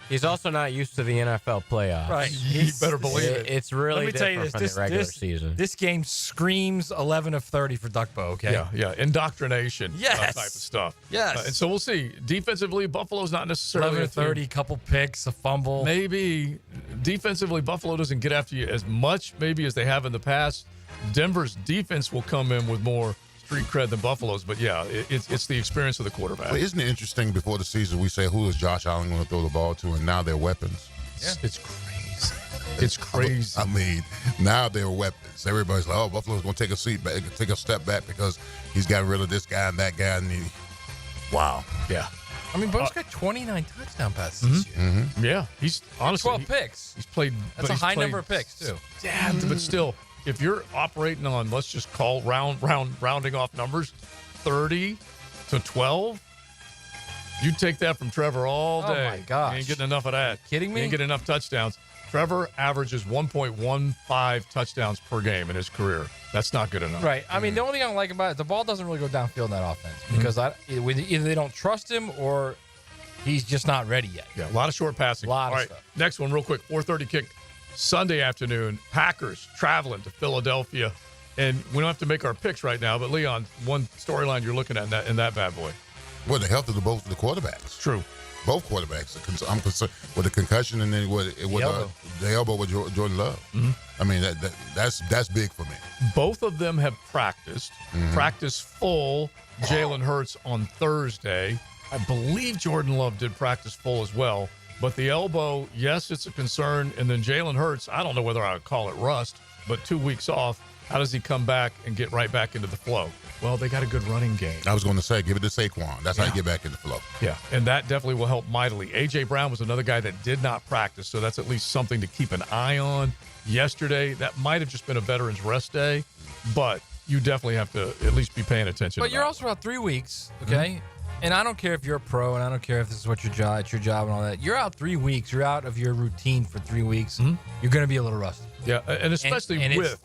He's also not used to the NFL playoffs. Right. You better believe it. It's really Let me tell you different from the regular season. This game screams 11 of 30 for Duckbo, okay? Yeah. Indoctrination yes. type of stuff. Yes. And so we'll see. Defensively, Buffalo's not necessarily 11 of 30, couple picks, a fumble. Maybe defensively, Buffalo doesn't get after you as much maybe as they have in the past. Denver's defense will come in with more street cred than Buffalo's, but yeah, it's the experience of the quarterback. Well, isn't it interesting before the season we say who is Josh Allen going to throw the ball to, and now they're weapons? Yeah. It's crazy. It's crazy. I mean, now they're weapons. Everybody's like, oh, Buffalo's going to take a step back because he's gotten rid of this guy and that guy. And wow. Yeah. I mean, Bo's got 29 touchdown passes this year. Yeah. He's honestly 12 picks. He's played. That's a high number of picks, too. Yeah, but still, if you're operating on, let's just call rounding off numbers, 30 to 12, you take that from Trevor all day. Oh, my gosh. You ain't getting enough of that. Are you kidding me? You ain't getting enough touchdowns. Trevor averages 1.15 touchdowns per game in his career. That's not good enough. Right. I mean, the only thing I don't like about it, the ball doesn't really go downfield in that offense because either they don't trust him or he's just not ready yet. Yeah, a lot of short passing. A lot all of right, stuff. Next one real quick, 4:30 kick Sunday afternoon. Packers traveling to Philadelphia. And we don't have to make our picks right now, but Leon, one storyline you're looking at in that bad boy. Well, the health of both of the quarterbacks. True. Both quarterbacks. I'm concerned with the concussion and then with the elbow with Jordan Love. I mean, that's big for me. Both of them have practiced. Practice full. Jalen Hurts on Thursday. I believe Jordan Love did practice full as well. But the elbow, yes, it's a concern. And then Jalen Hurts, I don't know whether I would call it rust, but 2 weeks off. How does he come back and get right back into the flow? Well, they got a good running game. I was going to say, give it to Saquon. That's how you get back in the flow. Yeah, and that definitely will help mightily. A.J. Brown was another guy that did not practice, so that's at least something to keep an eye on. Yesterday, that might have just been a veteran's rest day, but you definitely have to at least be paying attention. But to you're that. also out 3 weeks, okay? And I don't care if you're a pro, and I don't care if this is what it's your job and all that. You're out 3 weeks. You're out of your routine for 3 weeks. You're going to be a little rusty. Yeah, and especially and with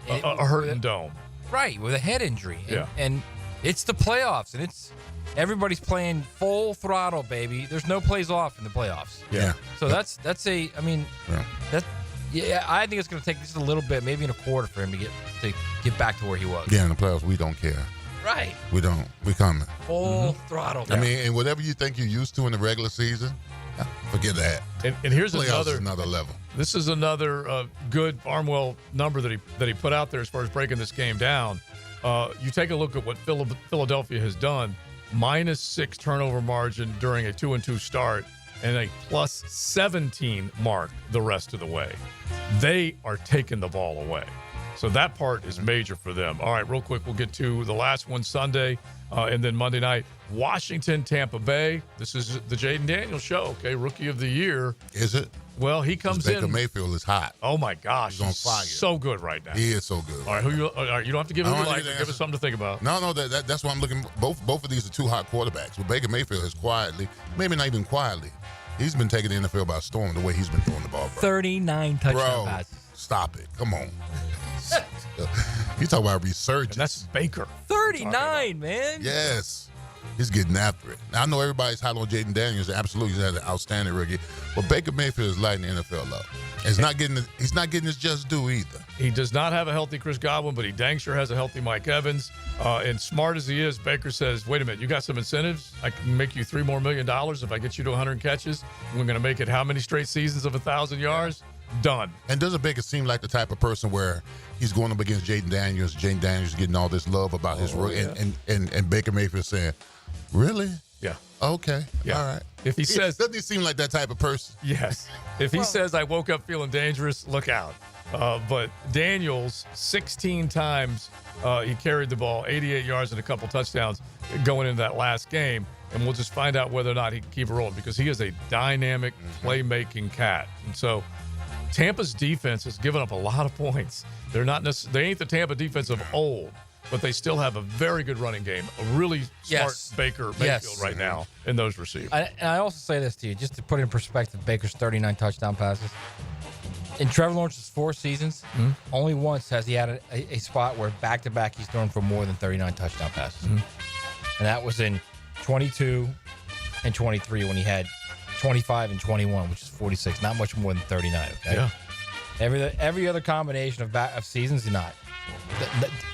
a hurting dome. Right, with a head injury. Yeah. And it's the playoffs, and everybody's playing full throttle, baby. There's no plays off in the playoffs. Yeah. So I think it's going to take just a little bit, maybe in a quarter, for him to get back to where he was. Yeah, in the playoffs, we don't care. Right. We don't. We coming. Full throttle. I mean, and whatever you think you're used to in the regular season, forget that. And here's playoffs is another level. This is another good Farmwell number that he put out there as far as breaking this game down. You take a look at what Philadelphia has done, -6 turnover margin during a 2-2 start and a +17 mark the rest of the way. They are taking the ball away. So that part is major for them. All right, real quick, we'll get to the last one Sunday, and then Monday night, Washington, Tampa Bay. This is the Jaden Daniels show, okay? Rookie of the year. Is it? Well, he comes Baker in. Mayfield is hot. Oh, my gosh. He's on fire. So good right now. He is so good. All right, you don't have to give it your life. Give us something to think about. No, that's why I'm looking. Both of these are two hot quarterbacks. But Baker Mayfield has quietly, maybe not even quietly, he's been taking the NFL by storm the way he's been throwing the ball, bro. 39 touchdown passes. Stop it. Come on. You talk about resurgence. And that's Baker. 39, man. Yes. He's getting after it. Now, I know everybody's hot on Jaden Daniels. Absolutely, he's had an outstanding rookie. But Baker Mayfield is lighting the NFL up. He's not getting his just due either. He does not have a healthy Chris Godwin, but he dang sure has a healthy Mike Evans. And smart as he is, Baker says, wait a minute, you got some incentives? I can make you $3 more million if I get you to 100 catches. We're going to make it how many straight seasons of 1,000 yards? Done. And doesn't Baker seem like the type of person where he's going up against Jaden Daniels? Jaden Daniels getting all this love about his rookie, and Baker Mayfield saying, really? Yeah. Okay. Yeah. All right. If he says, doesn't he seem like that type of person? Yes. If he says, I woke up feeling dangerous, look out. But Daniels, 16 times he carried the ball, 88 yards and a couple touchdowns going into that last game. And we'll just find out whether or not he can keep it rolling because he is a dynamic playmaking cat. And so Tampa's defense has given up a lot of points. They're not they ain't the Tampa defense of old, but they still have a very good running game. A really smart Baker Mayfield right now in those receivers. And I also say this to you, just to put it in perspective, Baker's 39 touchdown passes. In Trevor Lawrence's 4 seasons, only once has he had a spot where back-to-back he's thrown for more than 39 touchdown passes. And that was in 22 and 23 when he had 25 and 21, which is 46. Not much more than 39, okay? Yeah. Every other combination of seasons did not.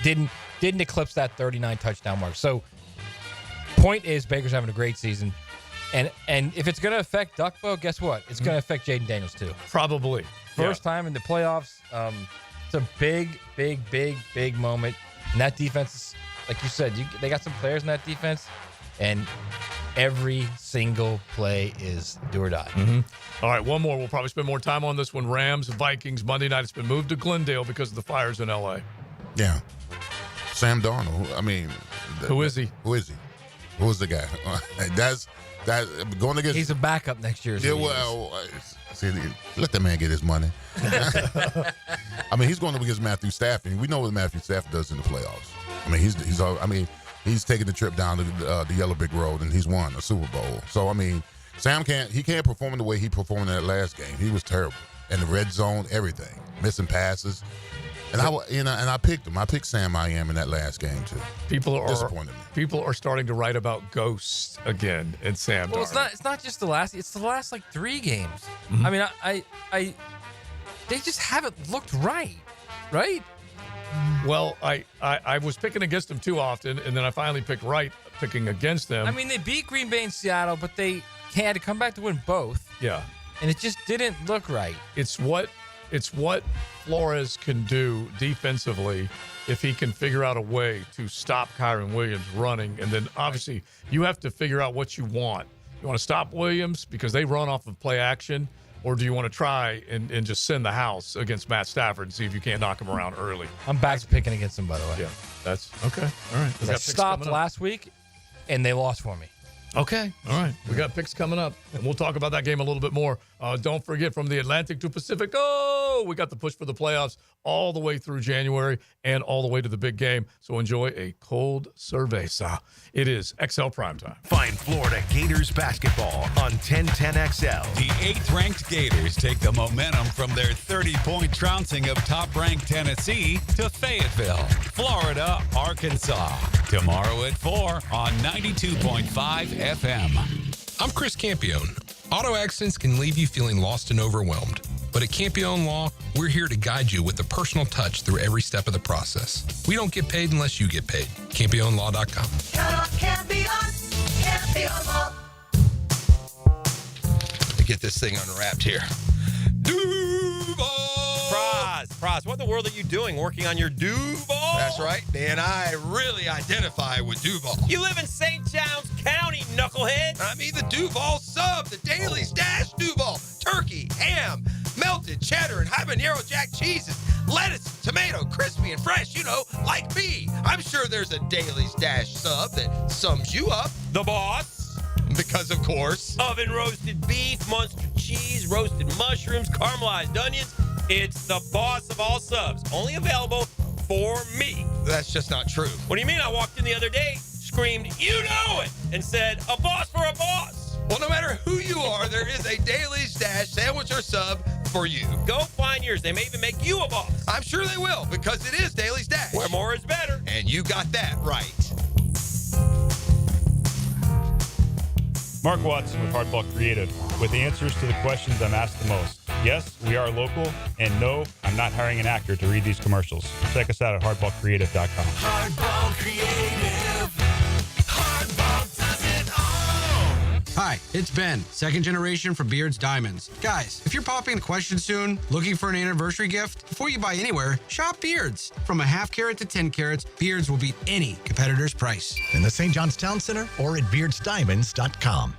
Didn't eclipse that 39 touchdown mark. So, point is, Baker's having a great season. And if it's going to affect Duckbo, guess what? It's going to affect Jaden Daniels, too. Probably. First time in the playoffs. It's a big moment. And that defense, like you said, they got some players in that defense. And every single play is do or die. All right, one more. We'll probably spend more time on this one. Rams, Vikings, Monday night. It's been moved to Glendale because of the fires in L.A. Yeah. Sam Darnold. I mean. Who is he? Who is he? Who's the guy? That's going against. He's a backup next year. Yeah, well, see, let that man get his money. I mean, he's going up against Matthew Stafford. We know what Matthew Stafford does in the playoffs. I mean, he's taken the trip down to the Yellow Brick Road and he's won a Super Bowl. So I mean, Sam can't perform in the way he performed in that last game. He was terrible in the red zone, everything, missing passes. And I picked him. I picked Sam I am in that last game too. People are starting to write about ghosts again in Sam. Well, Darnold. it's not just the last. It's the last like 3 games. I mean, they just haven't looked right. Well, I was picking against them too often, and then I finally picked right, picking against them. I mean, they beat Green Bay and Seattle, but they had to come back to win both. Yeah, and it just didn't look right. It's what Flores can do defensively if he can figure out a way to stop Kyron Williams running. And then obviously you have to figure out what you want. You want to stop Williams because they run off of play action, or do you want to try and just send the house against Matt Stafford and see if you can't knock him around early? I'm back to picking against him, by the way. Yeah, that's okay. All right. I stopped last week, and they lost for me. Okay. All right. We got picks coming up, and we'll talk about that game a little bit more Don't forget, from the Atlantic to Pacific, we got the push for the playoffs all the way through January and all the way to the big game. So enjoy a cold cerveza. It is XL Primetime. Find Florida Gators basketball on 1010XL. The 8th-ranked Gators take the momentum from their 30-point trouncing of top-ranked Tennessee to Fayetteville, Florida, Arkansas. Tomorrow at 4 on 92.5 FM. I'm Chris Campione. Auto accidents can leave you feeling lost and overwhelmed. But at Campione Law, we're here to guide you with a personal touch through every step of the process. We don't get paid unless you get paid. CampioneLaw.com. Count on Campione Law. To get this thing unwrapped here. Praz, what in the world are you doing working on your Duval? That's right, man. I really identify with Duval. You live in St. John's County, knucklehead. I mean the Duval sub, the Daily Stash Duval. Turkey, ham, melted cheddar, and habanero jack cheeses. Lettuce, tomato, crispy and fresh, like me. I'm sure there's a Daily Stash sub that sums you up. The boss. Because, of course, oven roasted beef, Munster cheese, roasted mushrooms, caramelized onions. It's the boss of all subs. Only available for me. That's just not true. What do you mean? I walked in the other day, screamed, "You know it," and said, "A boss for a boss." Well, no matter who you are, there is a Daily Stash sandwich or sub for you. Go find yours. They may even make you a boss. I'm sure they will, because it is Daily Stash. Where more is better. And you got that right. Mark Watson with Hardball Creative, with the answers to the questions I'm asked the most. Yes, we are local, and no, I'm not hiring an actor to read these commercials. Check us out at hardballcreative.com. Hardball Creative. Hardball does it all. Hi, it's Ben, second generation from Beards Diamonds. Guys, if you're popping a question soon, looking for an anniversary gift, before you buy anywhere, shop Beards. From a half carat to 10 carats, Beards will beat any competitor's price. In the St. John's Town Center or at beardsdiamonds.com.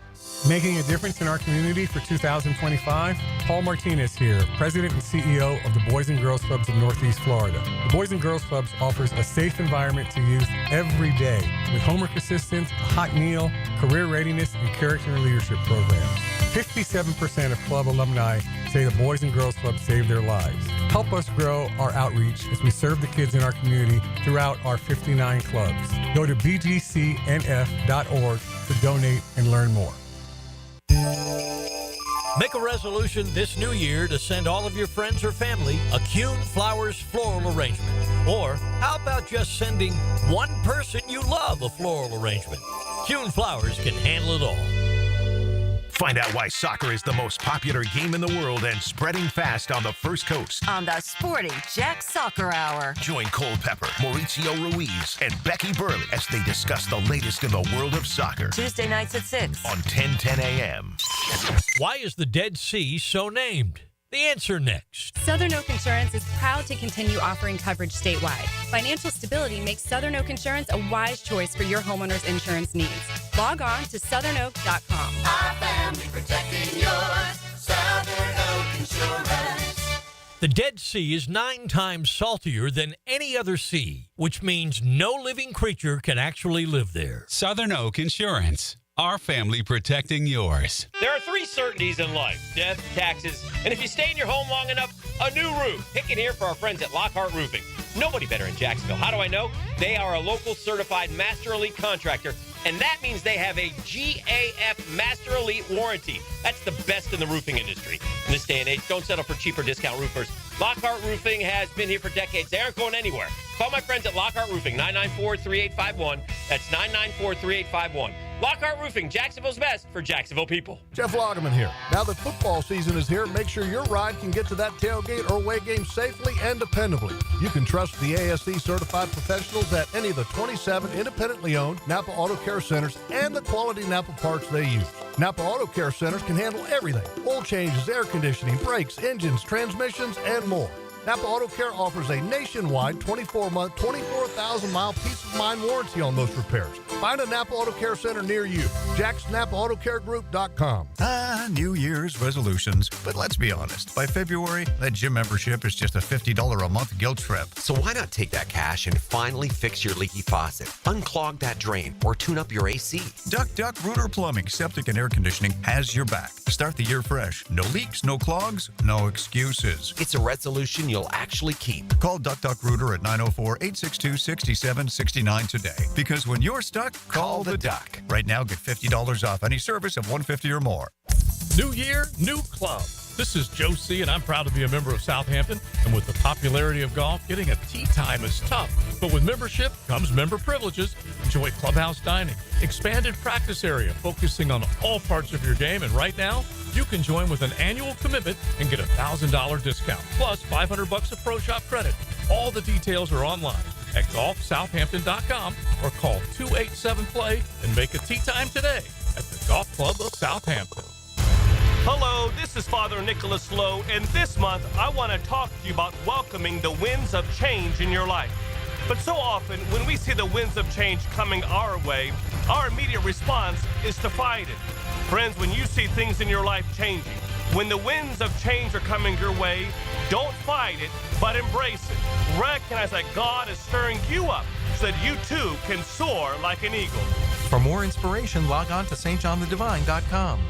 Making a difference in our community for 2025? Paul Martinez here, President and CEO of the Boys and Girls Clubs of Northeast Florida. The Boys and Girls Clubs offers a safe environment to youth every day with homework assistance, a hot meal, career readiness, and character and leadership programs. 57% of club alumni say the Boys and Girls Club saved their lives. Help us grow our outreach as we serve the kids in our community throughout our 59 clubs. Go to bgcnf.org to donate and learn more. Make a resolution this new year to send all of your friends or family a Kuhn Flowers floral arrangement. Or how about just sending one person you love a floral arrangement? Kuhn Flowers can handle it all. Find out why soccer is the most popular game in the world and spreading fast on the First Coast. On the Sporty Jack Soccer Hour. Join Culpepper, Mauricio Ruiz, and Becky Burley as they discuss the latest in the world of soccer. Tuesday nights at 6 on 1010 AM. Why is the Dead Sea so named? The answer next. Southern Oak Insurance is proud to continue offering coverage statewide. Financial stability makes Southern Oak Insurance a wise choice for your homeowner's insurance needs. Log on to southernoak.com. Our family protecting yours. Southern Oak Insurance. The Dead Sea is 9 times saltier than any other sea, which means no living creature can actually live there. Southern Oak Insurance. Our family protecting yours. There are 3 certainties in life: death, taxes, and if you stay in your home long enough, a new roof. Pick it here for our friends at Lockhart Roofing. Nobody better in Jacksonville. How do I know? They are a local certified Master Elite contractor, and that means they have a GAF Master Elite warranty. That's the best in the roofing industry. In this day and age, don't settle for cheaper discount roofers. Lockhart Roofing has been here for decades. They aren't going anywhere. Call my friends at Lockhart Roofing, 994-3851. That's 994-3851. Lockhart Roofing, Jacksonville's best for Jacksonville people. Jeff Lagerman here. Now that football season is here, make sure your ride can get to that tailgate or away game safely and dependably. You can trust the ASE certified professionals at any of the 27 independently owned Napa Auto Care Centers and the quality Napa parts they use. Napa Auto Care Centers can handle everything: oil changes, air conditioning, brakes, engines, transmissions, and more. Napa Auto Care offers a nationwide 24-month, 24,000-mile peace of mind warranty on most repairs. Find a Napa Auto Care Center near you. JacksNapaAutoCareGroup.com. New Year's resolutions. But let's be honest. By February, that gym membership is just a $50 a month guilt trip. So why not take that cash and finally fix your leaky faucet, unclog that drain, or tune up your AC? Duck Rooter Plumbing, Septic and Air Conditioning has your back. Start the year fresh. No leaks, no clogs, no excuses. It's a resolution you'll actually keep. Call Duck Rooter at 904-862-6769 today. Because when you're stuck, call the Duck. Right now, get $50 off any service of $150 or more. New year, new club. This is Joe C., and I'm proud to be a member of Southampton. And with the popularity of golf, getting a tee time is tough. But with membership comes member privileges. Enjoy clubhouse dining, expanded practice area, focusing on all parts of your game. And right now, you can join with an annual commitment and get a $1,000 discount, plus $500 of Pro Shop credit. All the details are online at golfsouthampton.com or call 287-PLAY and make a tee time today at the Golf Club of Southampton. Hello, this is Father Nicholas Lowe, and this month I want to talk to you about welcoming the winds of change in your life. But so often, when we see the winds of change coming our way, our immediate response is to fight it. Friends, when you see things in your life changing, when the winds of change are coming your way, don't fight it, but embrace it. Recognize that God is stirring you up so that you too can soar like an eagle. For more inspiration, log on to stjohnthedivine.com.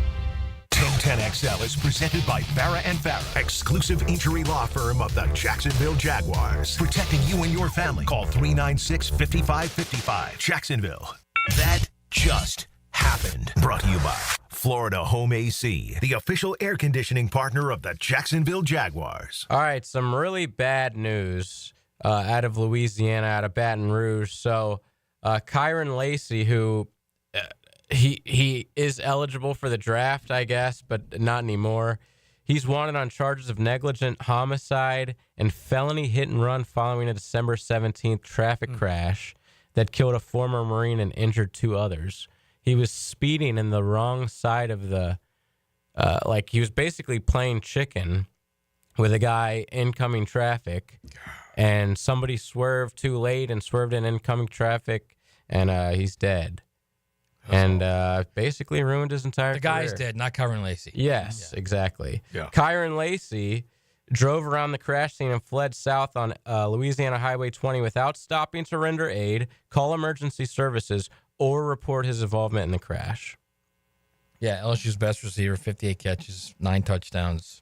1010XL is presented by Farah and Farah, exclusive injury law firm of the Jacksonville Jaguars. Protecting you and your family. Call 396-5555. Jacksonville. That just happened. Brought to you by Florida Home AC, the official air conditioning partner of the Jacksonville Jaguars. All right, some really bad news out of Louisiana, out of Baton Rouge. So Kyron Lacey, who he is eligible for the draft, I guess, but not anymore. He's wanted on charges of negligent homicide and felony hit and run following a December 17th traffic crash that killed a former Marine and injured 2 others. He was speeding in the wrong side of the, he was basically playing chicken with a guy incoming traffic, and somebody swerved too late and swerved in incoming traffic, and he's dead. And basically ruined his entire career. The guy's dead, not Kyron Lacey. Yes, exactly. Yeah. Kyron Lacey drove around the crash scene and fled south on Louisiana Highway 20 without stopping to render aid, call emergency services, or report his involvement in the crash. Yeah, LSU's best receiver, 58 catches, 9 touchdowns.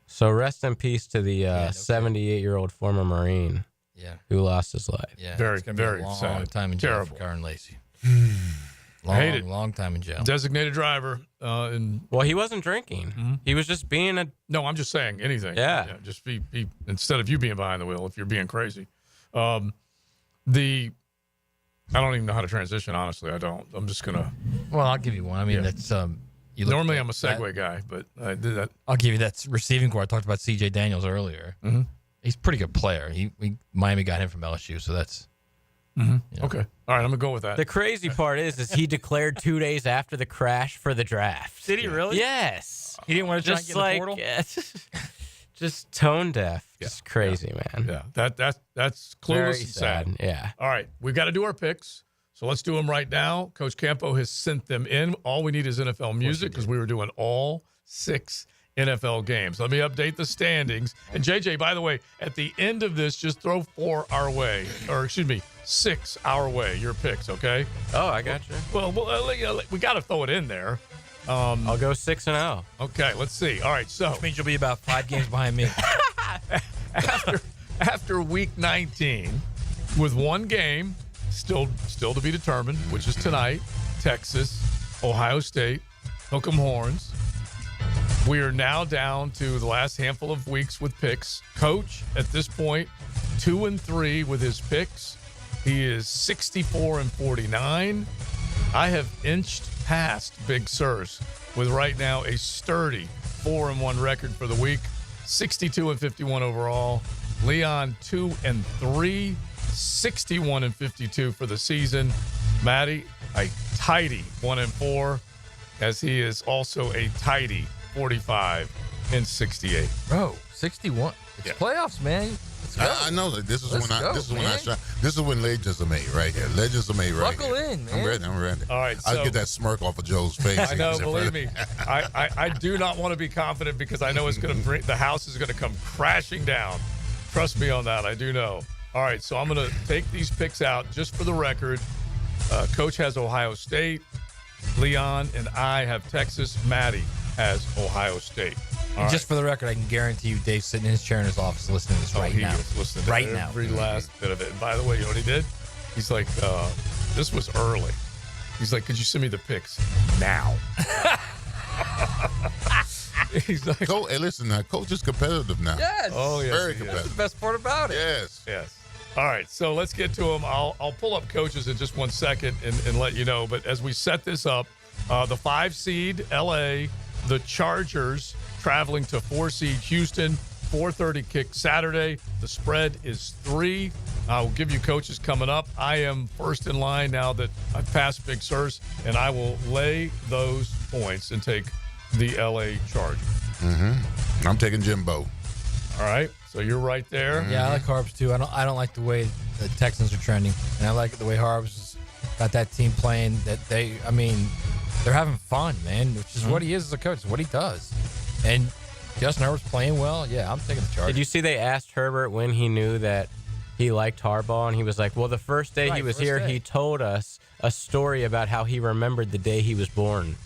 So rest in peace to the 78-year-old former Marine who lost his life. Yeah, Very, it's gonna be very a long sad. time in jail Terrible. for Kyron Lacey. Hate it. Long time in jail. Designated driver. Well, he wasn't drinking. He was just being a... No, I'm just saying anything. Yeah. Just be instead of you being behind the wheel, if you're being crazy. I don't even know how to transition, honestly. I don't. I'm just going to... Well, I'll give you one. I mean, that's... Normally, I'm a segue guy, but I did that. I'll give you that receiving core. I talked about C.J. Daniels earlier. Mm-hmm. He's a pretty good player. Miami got him from LSU, so that's... Okay. All right, I'm going to go with that. The crazy part is he declared 2 days after the crash for the draft. Did he really? Yes. He didn't want to try and Just get in the portal? just tone deaf. Just crazy, man. Yeah, that's clueless Very and sad. Yeah. All right, we've got to do our picks. So let's do them right now. Coach Campo has sent them in. All we need is NFL music because we were doing all 6 NFL games. Let me update the standings. And JJ, by the way, at the end of this, just throw 4 our way, or excuse me, 6 our way. Your picks, okay? Oh, I got you. Well, we got to throw it in there. I'll go 6-0. Okay, let's see. All right, so Which means you'll be about 5 games behind me. after week 19, with 1 game still to be determined, which is tonight, Texas, Ohio State, Hook 'em Horns. We are now down to the last handful of weeks with picks. Coach, at this point, 2-3 with his picks. He is 64-49. I have inched past Big Sirs with right now a sturdy 4-1 record for the week, 62-51 overall. Leon 2-3, 61-52 for the season. Matty, a tidy 1-4, as he is also a tidy 45-68. Bro, 61. It's playoffs, man. I know that this is when legends are made right here. Legends are made right Buckle here. in, man. I'm ready. All right, I'll so- get that smirk off of Joe's face. I know, believe me. I do not want to be confident because I know it's going to bring the house is going to come crashing down. Trust me on that. I do know. All right, so I'm going to take these picks out just for the record. Coach has Ohio State. Leon and I have Texas. Maddie has Ohio State. All And just for the record, I can guarantee you Dave's sitting in his chair in his office listening to this right he now. is listening to Right every now. last bit of it. And by the way, you know what he did? He's like, this was early. He's like, could you send me the picks now? He's like, hey, listen, now, Coach is competitive now. Yes. Oh, yes. Very he is. competitive. That's the best part about it. Yes. Yes. All right, so let's get to them. I'll pull up coaches in just 1 second and let you know. But as we set this up, the 5 seed LA, the Chargers traveling to 4 seed Houston, 4:30 kick Saturday. The spread is 3. I will give you coaches coming up. I am first in line now that I've passed Big Sirs, and I will lay those points and take the LA Chargers. Mm-hmm. I'm taking Jimbo. All right, so you're right there. Yeah, I like Harbs too. I don't like the way the Texans are trending, and I like the way Harbs has got that team playing. They're having fun, man, which is what he is as a coach. It's what he does. And Justin Herbert's playing well. Yeah, I'm taking the Chargers. Did you see they asked Herbert when he knew that he liked Harbaugh, and he was like, well, the first day he was here, he told us a story about how he remembered the day he was born.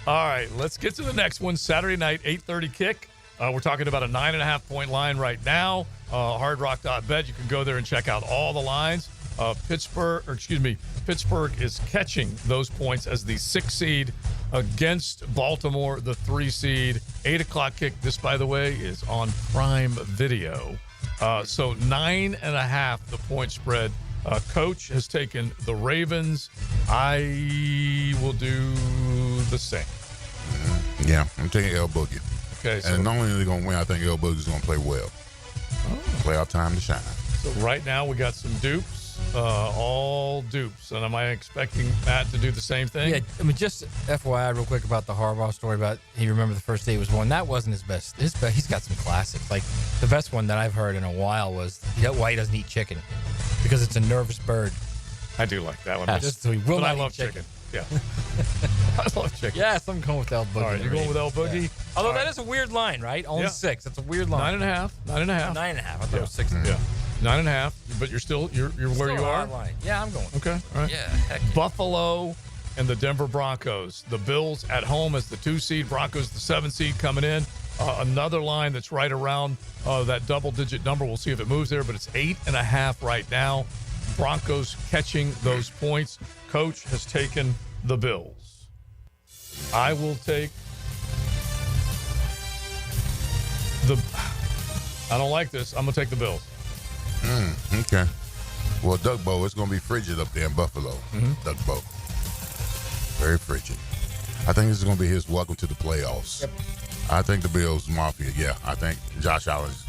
All right, let's get to the next one. Saturday night, 8:30 kick. We're talking about a 9.5-point line right now. Hardrock.bet. You can go there and check out all the lines. Pittsburgh is catching those points as the 6 seed against Baltimore, the 3 seed. 8 o'clock kick. This, by the way, is on Prime Video. So 9.5 the point spread. Coach has taken the Ravens. I will do the same. Yeah, I'm taking El Boogie. Okay, so and not only are they going to win, I think El Boogie's going to play well. Play our time to shine. So right now we got some dupes, all dupes. And am I expecting Matt to do the same thing? Yeah, I mean, just FYI real quick about the Harbaugh story about he remembered the first day he was born. That wasn't his best. He's got some classics. Like the best one that I've heard in a while was why he doesn't eat chicken. Because it's a nervous bird. I do like that one. Just so he will But not I love eat chicken. Yeah. I love chicken. Yes, I'm going with El Boogie. All right, you're going with El Boogie? Yeah. Although All that right. is a weird line, right? Only Yeah. 6. That's a weird line. 9.5. 9.5. 9.5. I thought it was 6. Yeah. 9.5. But you're still you're where Still you a are. hard line. Yeah, I'm going. Okay. All right. Yeah. Heck yeah. Buffalo and the Denver Broncos. The Bills at home as the 2 seed. Broncos the 7 seed coming in. Another line that's right around that double-digit number. We'll see if it moves there, but it's 8.5 right now. Broncos catching those points. Coach has taken the Bills. I will take I don't like this. I'm going to take the Bills. Okay. Well, Duck Bowl, it's going to be frigid up there in Buffalo. Duck Bowl. Very frigid. I think this is going to be his welcome to the playoffs. Yep. I think the Bills Mafia, yeah. I think Josh Allen's.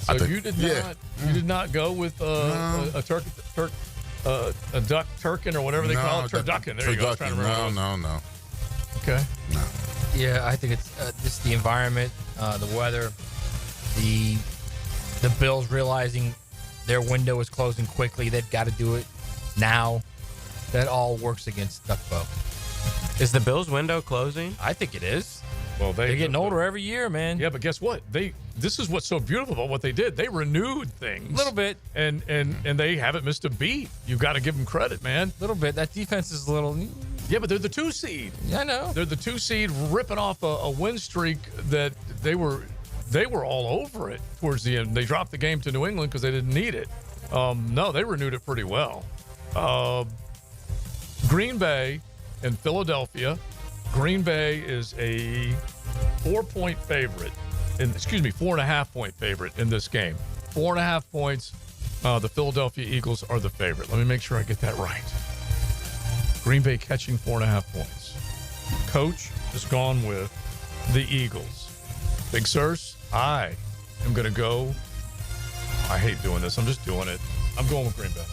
So you did not go with a duck turkin or whatever they call it, turducken. There you go. I was trying to remember. No. Okay. No. Yeah, I think it's just the environment, the weather, the Bills realizing their window is closing quickly. They've got to do it now. That all works against Duckbow. Is the Bills' window closing? I think it is. Well, They're getting older every year, man. Yeah, but guess what? This is what's so beautiful about what they did. They renewed things A little bit. and they haven't missed a beat. You've got to give them credit, man. A little bit. That defense is a little. Yeah, but they're the 2 seed. Yeah, I know. They're the 2 seed, ripping off a win streak that they were all over it towards the end. They dropped the game to New England because they didn't need it. No, they renewed it pretty well. Green Bay and Philadelphia. Green Bay is a 4-point favorite. 4.5-point favorite in this game. 4.5 points. The Philadelphia Eagles are the favorite. Let me make sure I get that right. Green Bay catching 4.5 points. Coach has gone with the Eagles. Big Sirs, I am going to go. I hate doing this. I'm just doing it. I'm going with Green Bay.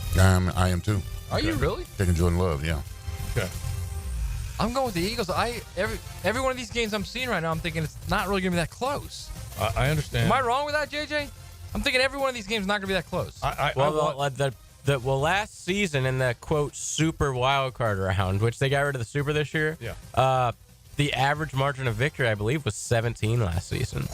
I am too. Are you really? Taking Jordan Love, yeah. Okay. I'm going with the Eagles. Every one of these games I'm seeing right now, I'm thinking it's not really going to be that close. I understand. Am I wrong with that, JJ? I'm thinking every one of these games is not going to be that close. Last season in the quote super wild card round, which they got rid of the super this year. Yeah. The average margin of victory, I believe, was 17 last season.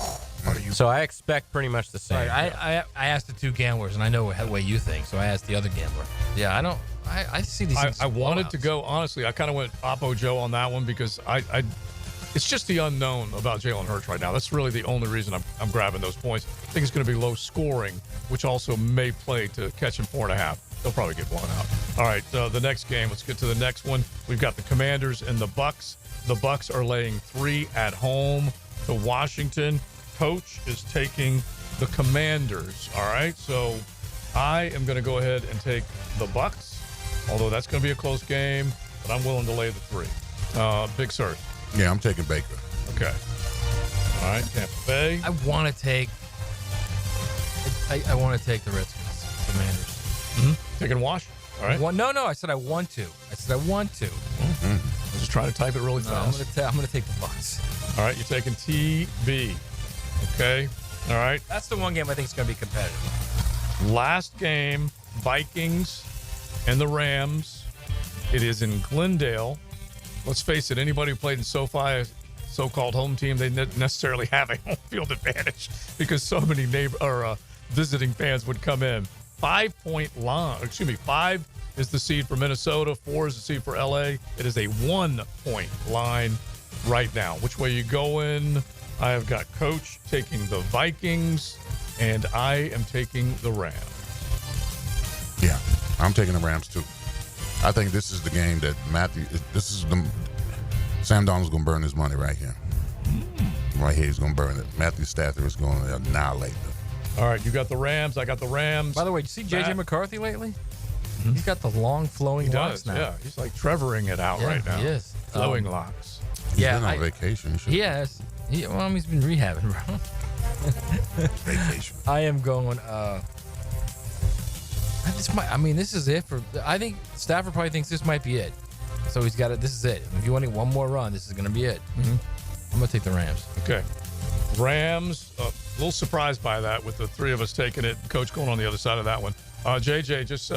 So I expect pretty much the same. Right, I asked the two gamblers, and I know what way you think, so I asked the other gambler. Yeah, I don't. I see these things. I wanted to go, honestly, I kind of went Oppo Joe on that one because it's just the unknown about Jalen Hurts right now. That's really the only reason I'm grabbing those points. I think it's going to be low scoring, which also may play to catching 4.5. They'll probably get blown out. All right, the next game. Let's get to the next one. We've got the Commanders and the Bucks. The Bucks are laying 3 at home to Washington. Coach is taking the Commanders. All right, so I am going to go ahead and take the Bucks, although that's going to be a close game, but I'm willing to lay the 3. Big Sur. Yeah, I'm taking Baker. Okay. All right, Tampa Bay. I want to take the Redskins, Commanders. Mm-hmm. Taking Wash. All right. No. I said I want to. Mm-hmm. I'm just trying to type it really fast. I'm going to take the Bucks. All right, you're taking TB. Okay. All right. That's the one game I think is going to be competitive. Last game, Vikings and the Rams. It is in Glendale. Let's face it, anybody who played in SoFi, so-called home team, they didn't necessarily have a home field advantage because so many visiting fans would come in. 5-point line. 5 is the seed for Minnesota. 4 is the seed for LA. It is a 1-point line right now. Which way you going? I have got Coach taking the Vikings, and I am taking the Rams. Yeah, I'm taking the Rams too. I think this is the game that Sam Darnold's going to burn his money right here. Right here, he's going to burn it. Matthew Stafford is going to annihilate them. All right, you got the Rams. I got the Rams. By the way, did you see J.J. McCarthy lately? Mm-hmm. He's got the long flowing locks now. Yeah, he's like Trevoring it out right now. He is. Flowing locks. He's been on vacation. He has. He's been rehabbing, bro. Vacation. I am going. This is it for. I think Stafford probably thinks this might be it. So he's got it. This is it. If you want one more run, this is going to be it. Mm-hmm. I'm going to take the Rams. Okay. Rams. A little surprised by that with the 3 of us taking it. Coach going on the other side of that one. JJ, just.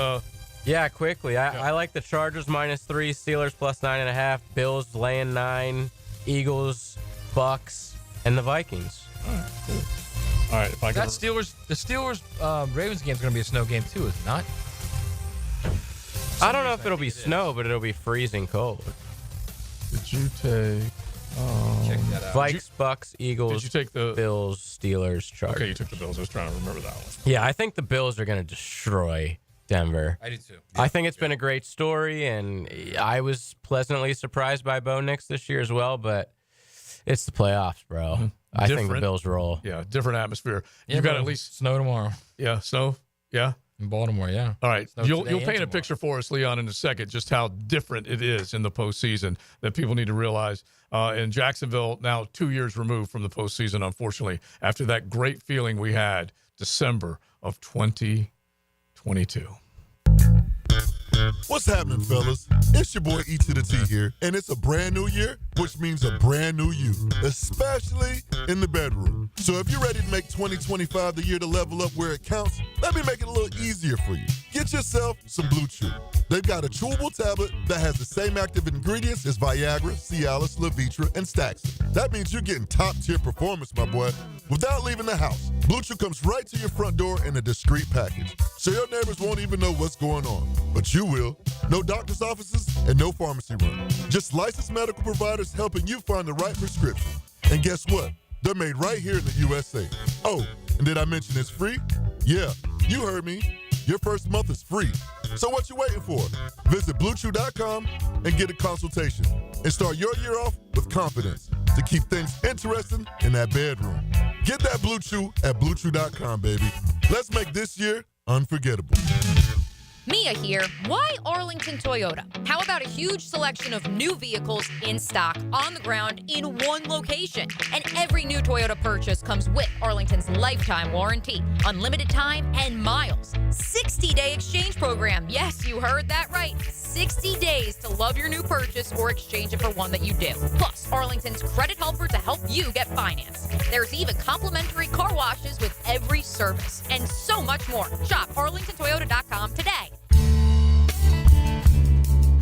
Yeah, quickly. I like the Chargers -3, Steelers +9.5, Bills laying 9, Eagles, Bucks, and the Vikings. All right, cool. All right, if I the Steelers Ravens game is going to be a snow game too, is it not? I don't know if it'll be snow, but it'll be freezing cold. Did you take? Check that out. Vikes, Bucks, Eagles. Did you take the Bills, Steelers, Chargers? Okay, you took the Bills. I was trying to remember that one. Yeah, I think the Bills are going to destroy Denver. I do too. I think it's been a great story, and I was pleasantly surprised by Bo Nix this year as well, but it's the playoffs, bro. Mm-hmm. I think the Bills roll. Yeah, different atmosphere. Yeah, you got at least snow tomorrow. Yeah, snow. Yeah. In Baltimore, yeah. All right. Snow You'll today paint a and picture for us, Leon, in a second, just how different it is in the postseason that people need to realize. In Jacksonville, now 2 years removed from the postseason, unfortunately, after that great feeling we had December of 2022. What's happening, fellas? It's your boy E to the T here, and it's a brand new year, which means a brand new you, especially in the bedroom. So if you're ready to make 2025 the year to level up where it counts, let me make it a little easier for you. Get yourself some Blue Chew. They've got a chewable tablet that has the same active ingredients as Viagra, Cialis, Levitra, and Staxin. That means you're getting top-tier performance, my boy, without leaving the house. Blue Chew comes right to your front door in a discreet package, so your neighbors won't even know what's going on. But you will. No doctor's offices and no pharmacy run. Just licensed medical providers helping you find the right prescription. And guess what? They're made right here in the USA. Oh, and did I mention it's free? Yeah, you heard me. Your first month is free. So what you waiting for? Visit BlueChew.com and get a consultation. And start your year off with confidence to keep things interesting in that bedroom. Get that Blue Chew at BlueChew.com, baby. Let's make this year unforgettable. Mia here. Why Arlington Toyota? How about a huge selection of new vehicles in stock, on the ground, in one location? And every new Toyota purchase comes with Arlington's lifetime warranty, unlimited time, and miles. 60-day exchange program. Yes, you heard that right. 60 days to love your new purchase or exchange it for one that you do. Plus, Arlington's credit helper to help you get financed. There's even complimentary car washes with every service, and so much more. Shop arlingtontoyota.com today.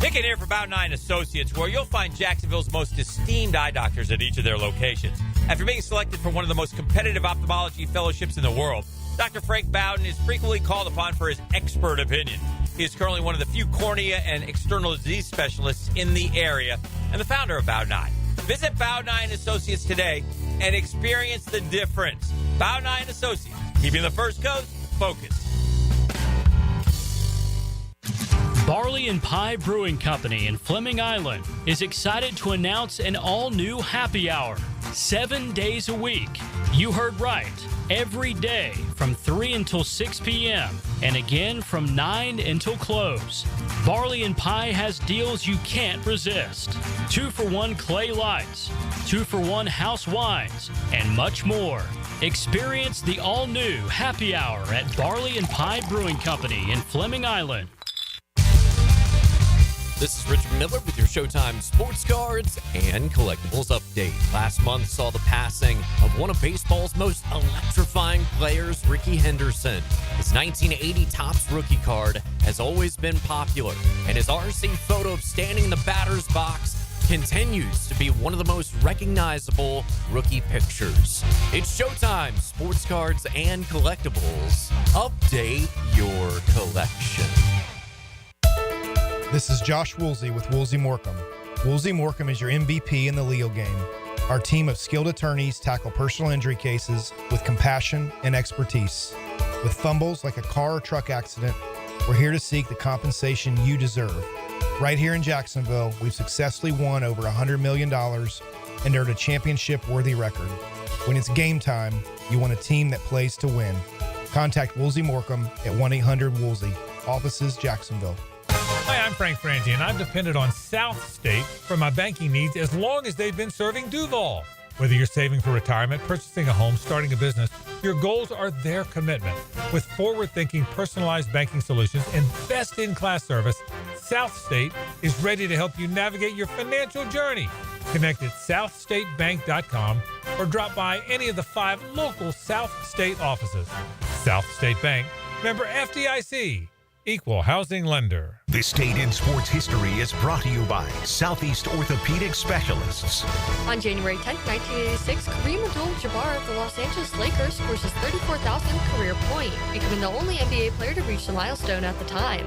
Pick it here for Bow 9 Associates, where you'll find Jacksonville's most esteemed eye doctors at each of their locations. After being selected for one of the most competitive ophthalmology fellowships in the world, Dr. Frank Bowden is frequently called upon for his expert opinion. He is currently one of the few cornea and external disease specialists in the area and the founder of Bow 9. Visit Bow 9 Associates today and experience the difference. Bow 9 Associates, keeping the First Coast focused. Barley and Pie Brewing Company in Fleming Island is excited to announce an all-new happy hour, 7 days a week. You heard right. Every day from 3 until 6 p.m. and again from 9 until close. Barley and Pie has deals you can't resist. 2-for-1 clay lights, 2-for-1 house wines, and much more. Experience the all-new happy hour at Barley and Pie Brewing Company in Fleming Island. This is Richard Miller with your Showtime Sports Cards and Collectibles update. Last month saw the passing of one of baseball's most electrifying players, Rickey Henderson. His 1980 Topps rookie card has always been popular, and his RC photo of standing in the batter's box continues to be one of the most recognizable rookie pictures. It's Showtime Sports Cards and Collectibles. Update your collection. This is Josh Woolsey with Woolsey Morecambe. Woolsey Morecambe is your MVP in the legal game. Our team of skilled attorneys tackle personal injury cases with compassion and expertise. With fumbles like a car or truck accident, we're here to seek the compensation you deserve. Right here in Jacksonville, we've successfully won over $100 million and earned a championship-worthy record. When it's game time, you want a team that plays to win. Contact Woolsey Morecambe at 1-800-WOOLSEY. Offices, Jacksonville. Hi, I'm Frank Frangie, and I've depended on South State for my banking needs as long as they've been serving Duval. Whether you're saving for retirement, purchasing a home, starting a business, your goals are their commitment. With forward-thinking, personalized banking solutions and best-in-class service, South State is ready to help you navigate your financial journey. Connect at southstatebank.com or drop by any of the 5 local South State offices. South State Bank, member FDIC. Equal housing lender. This Date in Sports History is brought to you by Southeast Orthopedic Specialists. On January 10, 1986, Kareem Abdul-Jabbar of the Los Angeles Lakers scores his 34,000th career point, becoming the only NBA player to reach the milestone at the time.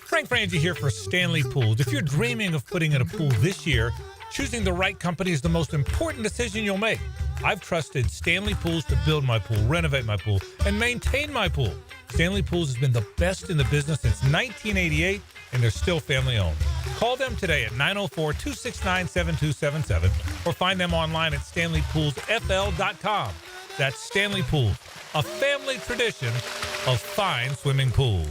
Frank Frangie here for Stanley Pools. If you're dreaming of putting in a pool this year, choosing the right company is the most important decision you'll make. I've trusted Stanley Pools to build my pool, renovate my pool, and maintain my pool. Stanley Pools has been the best in the business since 1988, and they're still family-owned. Call them today at 904-269-7277 or find them online at StanleyPoolsFL.com. That's Stanley Pools, a family tradition of fine swimming pools.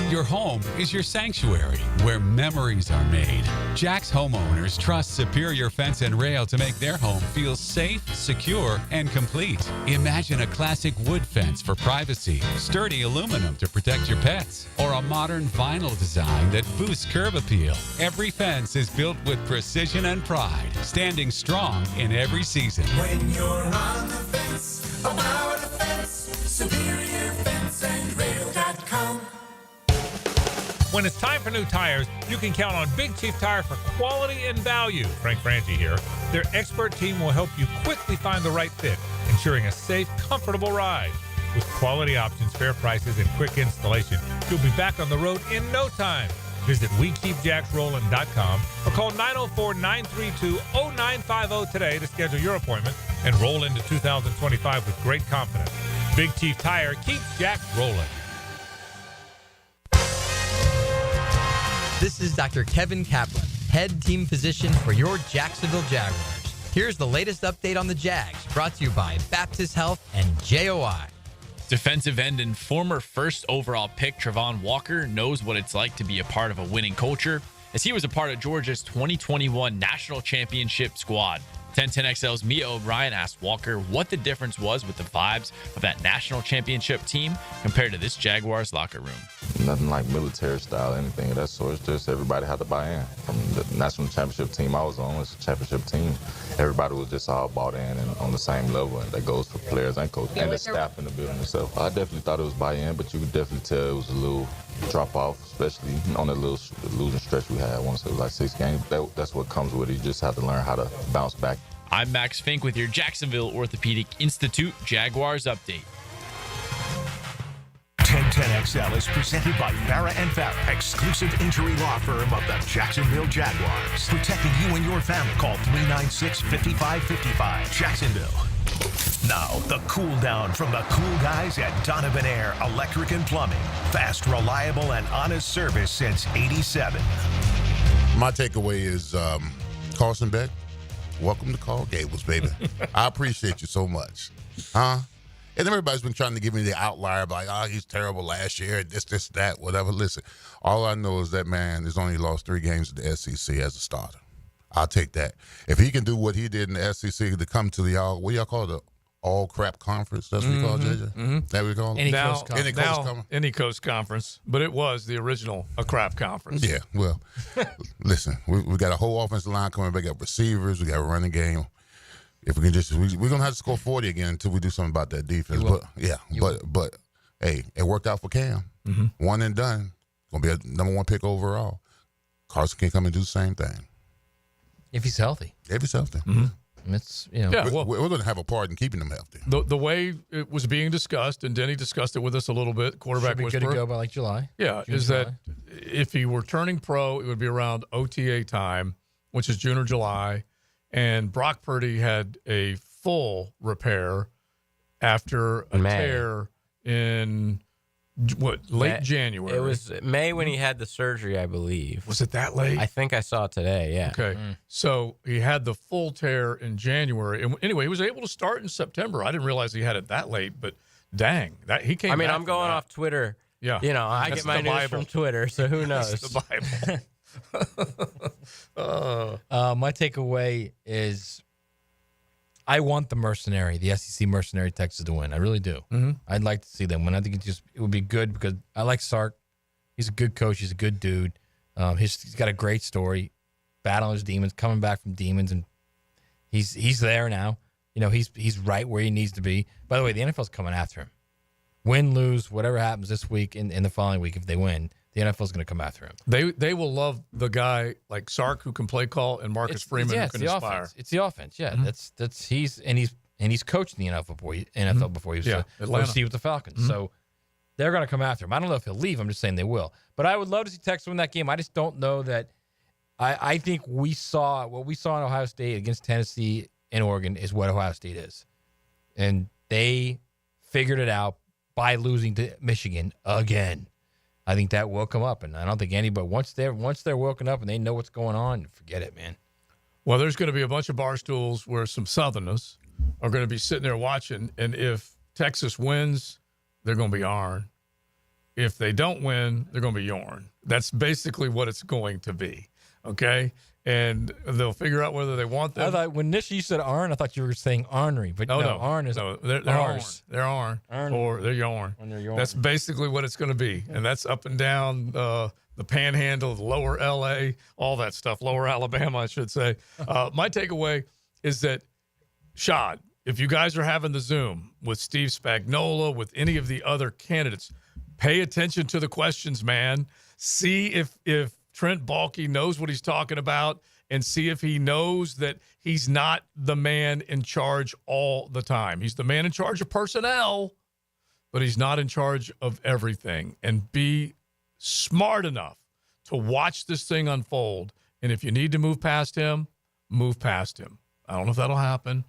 Your home is your sanctuary where memories are made. Jack's homeowners trust Superior Fence and Rail to make their home feel safe, secure, and complete. Imagine a classic wood fence for privacy, sturdy aluminum to protect your pets, or a modern vinyl design that boosts curb appeal. Every fence is built with precision and pride, standing strong in every season. When you're on the fence, about the fence, SuperiorFenceandRail.com. When it's time for new tires, you can count on Big Chief Tire for quality and value. Frank Frangie here. Their expert team will help you quickly find the right fit, ensuring a safe, comfortable ride. With quality options, fair prices, and quick installation, you'll be back on the road in no time. Visit WeKeepJacksRollin.com or call 904-932-0950 today to schedule your appointment and roll into 2025 with great confidence. Big Chief Tire keeps Jacks rolling. This is Dr. Kevin Kaplan, head team physician for your Jacksonville Jaguars. Here's the latest update on the Jags, brought to you by Baptist Health and JOI. Defensive end and former first overall pick Travon Walker knows what it's like to be a part of a winning culture, as he was a part of Georgia's 2021 National Championship squad. 1010XL's Mia O'Brien asked Walker what the difference was with the vibes of that National Championship team compared to this Jaguars locker room. Nothing like military style, anything of that sort. It's just everybody had to buy in. From the national championship team I was on, it's a championship team. Everybody was just all bought in and on the same level, and that goes for players and coaches and the staff in the building itself. I definitely thought it was buy-in, but you could definitely tell it was a little drop-off, especially on the little losing stretch we had. I want to say it was like 6 games. That's what comes with it. You just have to learn how to bounce back. I'm Max Fink with your Jacksonville Orthopedic Institute Jaguars update. 1010XL is presented by Farah & Farah, exclusive injury law firm of the Jacksonville Jaguars. Protecting you and your family. Call 396-5555. Jacksonville. Now, the cool down from the cool guys at Donovan Air Electric and Plumbing. Fast, reliable, and honest service since '87. My takeaway is Carson Beck, welcome to Coral Gables, baby. I appreciate you so much. Huh? And everybody's been trying to give me the outlier, like, oh, he's terrible last year, this, that, whatever. Listen, all I know is that man has only lost 3 games at the SEC as a starter. I'll take that. If he can do what he did in the SEC to come to the what do y'all call it, the all-crap conference? That's what we call it, JJ? Mm-hmm. That what we call it? Any coast conference, but it was the original a crap conference. Yeah, well, listen, we got a whole offensive line coming back, got receivers, we got a running game. If we can just, we're going to have to score 40 again until we do something about that defense. But, yeah, but hey, it worked out for Cam. Mm-hmm. One and done. Going to be a number 1 pick overall. Carson can come and do the same thing. If he's healthy. If he's healthy. Mm-hmm. It's, yeah, we're going to have a part in keeping them healthy. The way it was being discussed, and Denny discussed it with us a little bit, quarterback should be whisperer. good to go by like July. Yeah, June, is July. that if he were turning pro, it would be around OTA time, which is June or July. And Brock Purdy had a full repair after a tear in late January. It was May when he had the surgery, I believe. Was it that late? I think I saw it today. Yeah. Okay, so he had the full tear in January, and anyway, he was able to start in September. I didn't realize he had it that late, but dang, that he came. I mean, back I'm going off Twitter. Yeah, I get my news from Twitter, so who knows? That's the Bible. My takeaway is I want the SEC mercenary Texas to win. I really do. Mm-hmm. I'd like to see them win. I think it would be good because I like Sark. He's a good coach. He's a good dude. He's got a great story, battling his demons, coming back from demons, and he's there now. He's right where he needs to be. By the way, the NFL's coming after him. Win, lose, whatever happens this week and the following week, if they win, the NFL's going to come after him. They will love the guy like Sark who can play call and Marcus Freeman who can inspire. Offense. It's the offense. Yeah, Mm-hmm. he's coached in the NFL before he was Atlanta. OC with the Falcons. Mm-hmm. So they're going to come after him. I don't know if he'll leave. I'm just saying they will. But I would love to see Texas win that game. I just don't know that. I think what we saw in Ohio State against Tennessee and Oregon is what Ohio State is, and they figured it out by losing to Michigan again. I think that will come up, and I don't think anybody once they're woken up and they know what's going on, forget it, man. Well, there's going to be a bunch of bar stools where some Southerners are going to be sitting there watching, and if Texas wins, they're going to be yarn. If they don't win, they're going to be yarn. That's basically what it's going to be, okay? And they'll figure out whether they want them. I thought when initially you said Arn, I thought you were saying Arnery, but no, Arn is they're ours. They're Arn, or they're yarn. That's basically what it's going to be, and that's up and down the Panhandle, lower L.A., all that stuff, lower Alabama, I should say. My takeaway is that Shad, if you guys are having the Zoom with Steve Spagnuolo, with any of the other candidates, pay attention to the questions, man. See if Trent Baalke knows what he's talking about, and see if he knows that he's not the man in charge all the time. He's the man in charge of personnel, but he's not in charge of everything. And be smart enough to watch this thing unfold. And if you need to move past him, move past him. I don't know if that'll happen.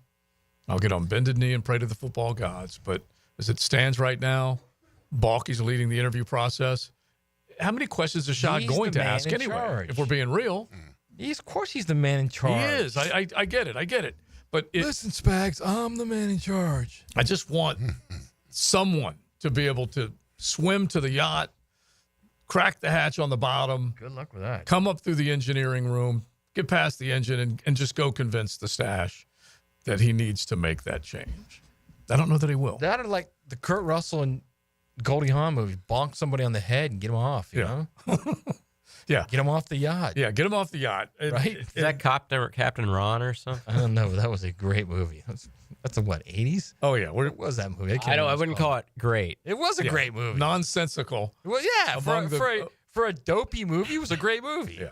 I'll get on bended knee and pray to the football gods. But as it stands right now, Baalke's leading the interview process. How many questions is Shad going to ask anyway, charge. if we're being real? Of course he's the man in charge. He is. I get it. But listen, Spags, I'm the man in charge. I just want someone to be able to swim to the yacht, crack the hatch on the bottom. Good luck with that. Come up through the engineering room, get past the engine, and just go convince the stash that he needs to make that change. I don't know that he will. That or like the Kurt Russell and Goldie Hawn movie, bonk somebody on the head and get him off, you know? Yeah. Get him off the yacht. Yeah, get him off the yacht. Right? Is that Captain Ron or something? I don't know. That was a great movie. That's a what, 80s? Oh, yeah. What was that movie? I wouldn't call it great. It was a great movie. Nonsensical. Well, yeah. For a dopey movie, it was a great movie. Yeah.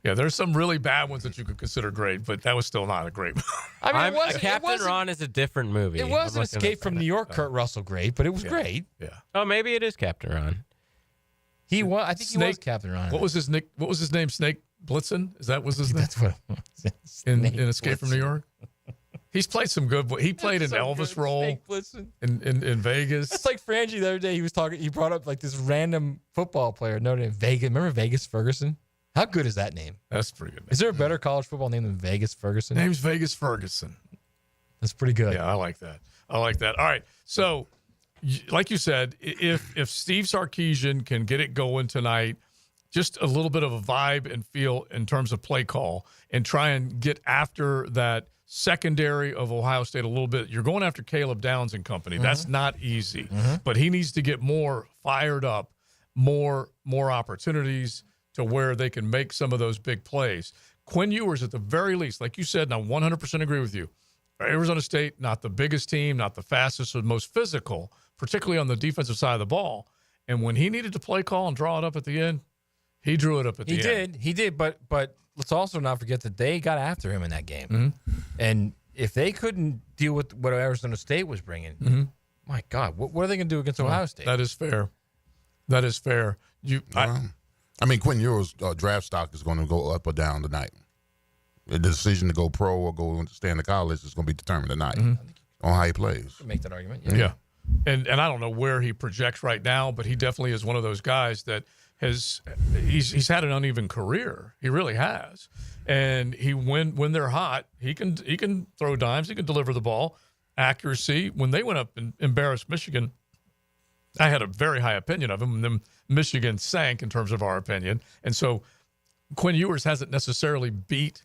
Yeah, there's some really bad ones that you could consider great, but that was still not a great movie. I mean, Captain Ron is a different movie. It was an Escape from New York, Kurt Russell great, but it was great. Yeah. Oh, maybe it is Captain Ron. He was. I think he was Captain Ron. What was his name? Snake Blitzen? Is that was his name? That's what it was. In Escape from New York. He's played some good. He played an Elvis role in Vegas. That's like Frangie the other day. He brought up like this random football player, Notre Dame, Vegas. Remember Vegas Ferguson? How good is that name? That's pretty good. Is there a better college football name than Vegas Ferguson? Name's Vegas Ferguson. That's pretty good. Yeah, I like that. All right. So, like you said, if Steve Sarkisian can get it going tonight, just a little bit of a vibe and feel in terms of play call, and try and get after that secondary of Ohio State a little bit. You're going after Caleb Downs and company. That's not easy, but he needs to get more fired up, more opportunities to where they can make some of those big plays. Quinn Ewers, at the very least, like you said, and I 100% agree with you, Arizona State, not the biggest team, not the fastest or the most physical, particularly on the defensive side of the ball. And when he needed to play call and draw it up at the end, he drew it up at the end. He did, but let's also not forget that they got after him in that game. And if they couldn't deal with what Arizona State was bringing, my God, what are they going to do against Ohio State? That is fair. That is fair. I mean, Quinn Ewers' draft stock is going to go up or down tonight. The decision to go pro or go stay in the college is going to be determined tonight on how he plays. Make that argument. Yeah. And I don't know where he projects right now, but he definitely is one of those guys that he's had an uneven career. He really has. And when they're hot, he can throw dimes, he can deliver the ball. Accuracy. When they went up and embarrassed Michigan, I had a very high opinion of him, and then Michigan sank in terms of our opinion. And so Quinn Ewers hasn't necessarily beat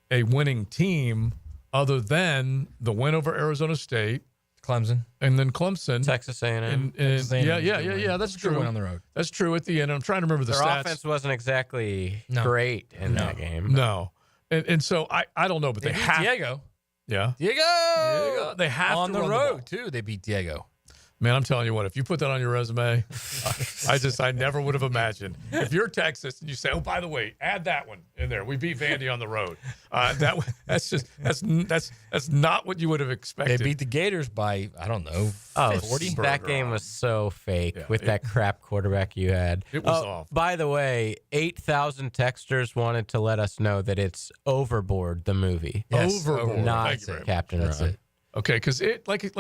a winning team other than the win over Arizona State, Clemson, and then Clemson, Texas A&M. Yeah. That's true. Win on the road. That's true at the end. I'm trying to remember the Their stats. offense wasn't exactly great in that game. No, and so I don't know, but they have Diego. Yeah, Diego. They have on to the run road too. They beat Diego. Man, I'm telling you what, if you put that on your resume, I never would have imagined. If you're Texas and you say, oh, by the way, add that one in there. We beat Vandy on the road. That's not what you would have expected. They beat the Gators by, I don't know, 40. That game was so fake with that crap quarterback you had. It was off. By the way, 8,000 texters wanted to let us know that it's Overboard, the movie. Yes, Overboard. Not Captain Ron. Okay, because it like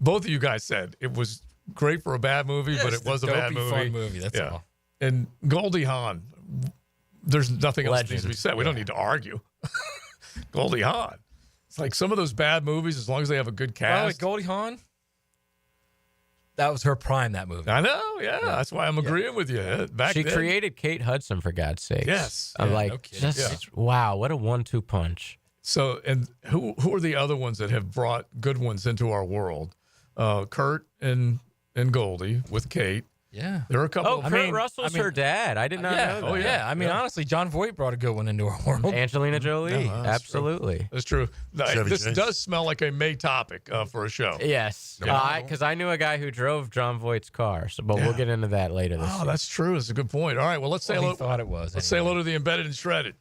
both of you guys said, it was great for a bad movie, but it was a bad movie. Fun movie. That's all. And Goldie Hawn, there's nothing else that needs to be said. We don't need to argue. Goldie Hawn. It's like some of those bad movies, as long as they have a good cast. Goldie Hawn, that was her prime, that movie. I know, yeah. That's why I'm agreeing with you. She then. created Kate Hudson, for God's sakes. Yes. I'm no kidding. Wow, what a 1-2 punch. So, and who are the other ones that have brought good ones into our world? Kurt and Goldie with Kate. Yeah. There are a couple. Kurt Russell's her dad. I did not know that. Oh, yeah. I mean, honestly, John Voight brought a good one into our world. Angelina Jolie. No, absolutely. That's true. This Chase. does smell like a May topic for a show. Yes. Because I knew a guy who drove John Voight's car. But we'll get into that later this year. That's true. That's a good point. All right. Well, let's say hello. Thought it was. Let's say hello to the embedded and shredded.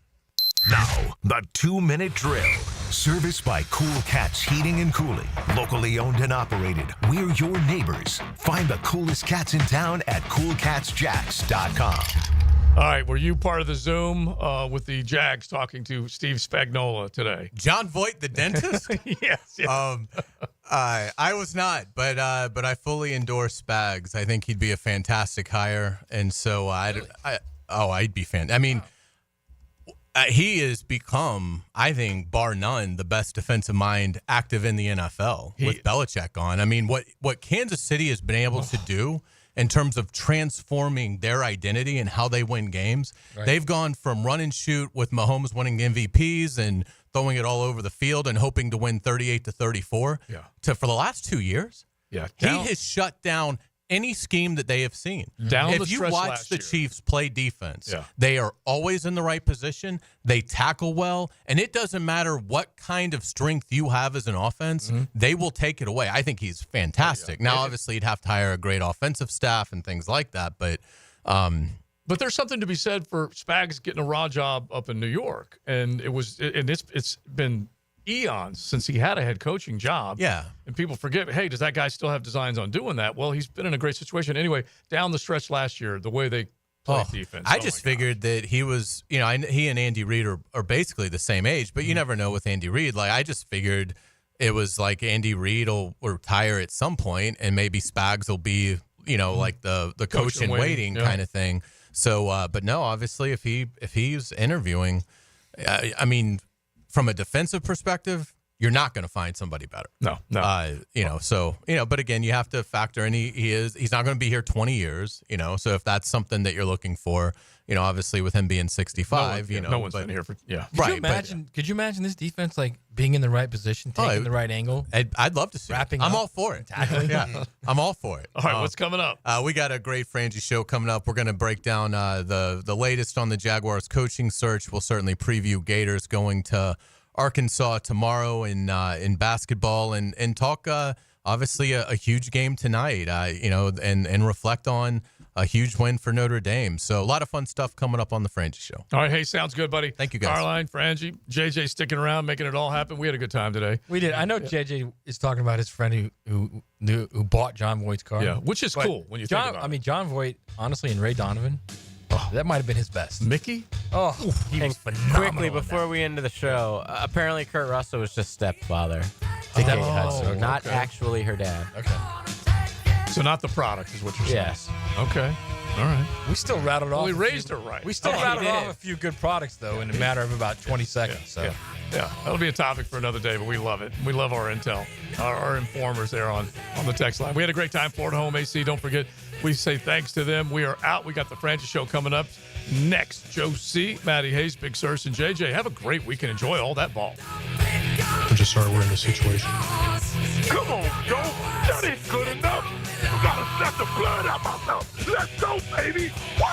Now, the 2-minute drill. Serviced by Cool Cats Heating and Cooling. Locally owned and operated. We're your neighbors. Find the coolest cats in town at coolcatsjacks.com. All right. Were you part of the Zoom with the Jags talking to Steve Spagnuolo today? John Voight, the dentist? Yes. I was not, but I fully endorse Spags. I think he'd be a fantastic hire. And so I'd be fan. I mean, He has become, I think, bar none, the best defensive mind active in the NFL with Belichick on. I mean, what Kansas City has been able to do in terms of transforming their identity and how they win games, they've gone from run and shoot with Mahomes winning MVPs and throwing it all over the field and hoping to win 38-34 to for the last 2 years. Yeah, he has shut down any scheme that they have seen. If you watch the Chiefs play defense, they are always in the right position. They tackle well, and it doesn't matter what kind of strength you have as an offense, they will take it away. I think he's fantastic. Now, obviously, you'd have to hire a great offensive staff and things like that, but there's something to be said for Spags getting a raw job up in New York, and it's been eons since he had a head coaching job. Yeah. And people forget, hey, does that guy still have designs on doing that? Well, he's been in a great situation. Anyway, down the stretch last year, the way they play defense. I just figured that he was, he and Andy Reid are basically the same age, but you never know with Andy Reid. Like, I just figured it was like Andy Reid will retire at some point, and maybe Spags will be, like the coach in waiting kind of thing. So, but no, obviously, if he's interviewing, I mean, from a defensive perspective, you're not going to find somebody better. No. But again, you have to factor in he's not going to be here 20 years, so if that's something that you're looking for, obviously with him being 65, no one's been here for, Could you imagine this defense, like, being in the right position, taking the right angle? I'd love to see wrapping it. I'm up, all for it. tackling. Yeah, I'm all for it. All right, what's coming up? We got a great Frangie show coming up. We're going to break down the latest on the Jaguars coaching search. We'll certainly preview Gators going to Arkansas tomorrow in basketball and talk obviously a huge game tonight, and reflect on a huge win for Notre Dame. So a lot of fun stuff coming up on the Frangie Show. All right, hey, sounds good, buddy. Thank you, guys. Caroline, Frangie, JJ sticking around, making it all happen. We had a good time today. We did. I know JJ is talking about his friend who bought John Voight's car. Yeah, which is cool when you think about it. I mean, John Voight, honestly, and Ray Donovan, that might have been his best. Mickey? Oh, he was phenomenal. Quickly, before we end the show, apparently Kurt Russell was just stepfather to Kate Hudson, not actually her dad. Okay. So not the product is what you're saying? Yes. Okay. All right. We still rattled off. We raised her right. We still rattled off a few good products, though, in a matter of about 20 seconds. Yeah, that'll be a topic for another day, but we love it. We love our intel, our informers there on the text line. We had a great time. Florida Home AC. Don't forget, we say thanks to them. We are out. We got the Frangie Show coming up next. Joe C., Matty Hayes, Big Searcy, and JJ. Have a great weekend. Enjoy all that ball. I'm just sorry we're in this situation. Come on, Joe. That ain't good enough. You gotta set the blood out my mouth. Let's go, baby. Woo!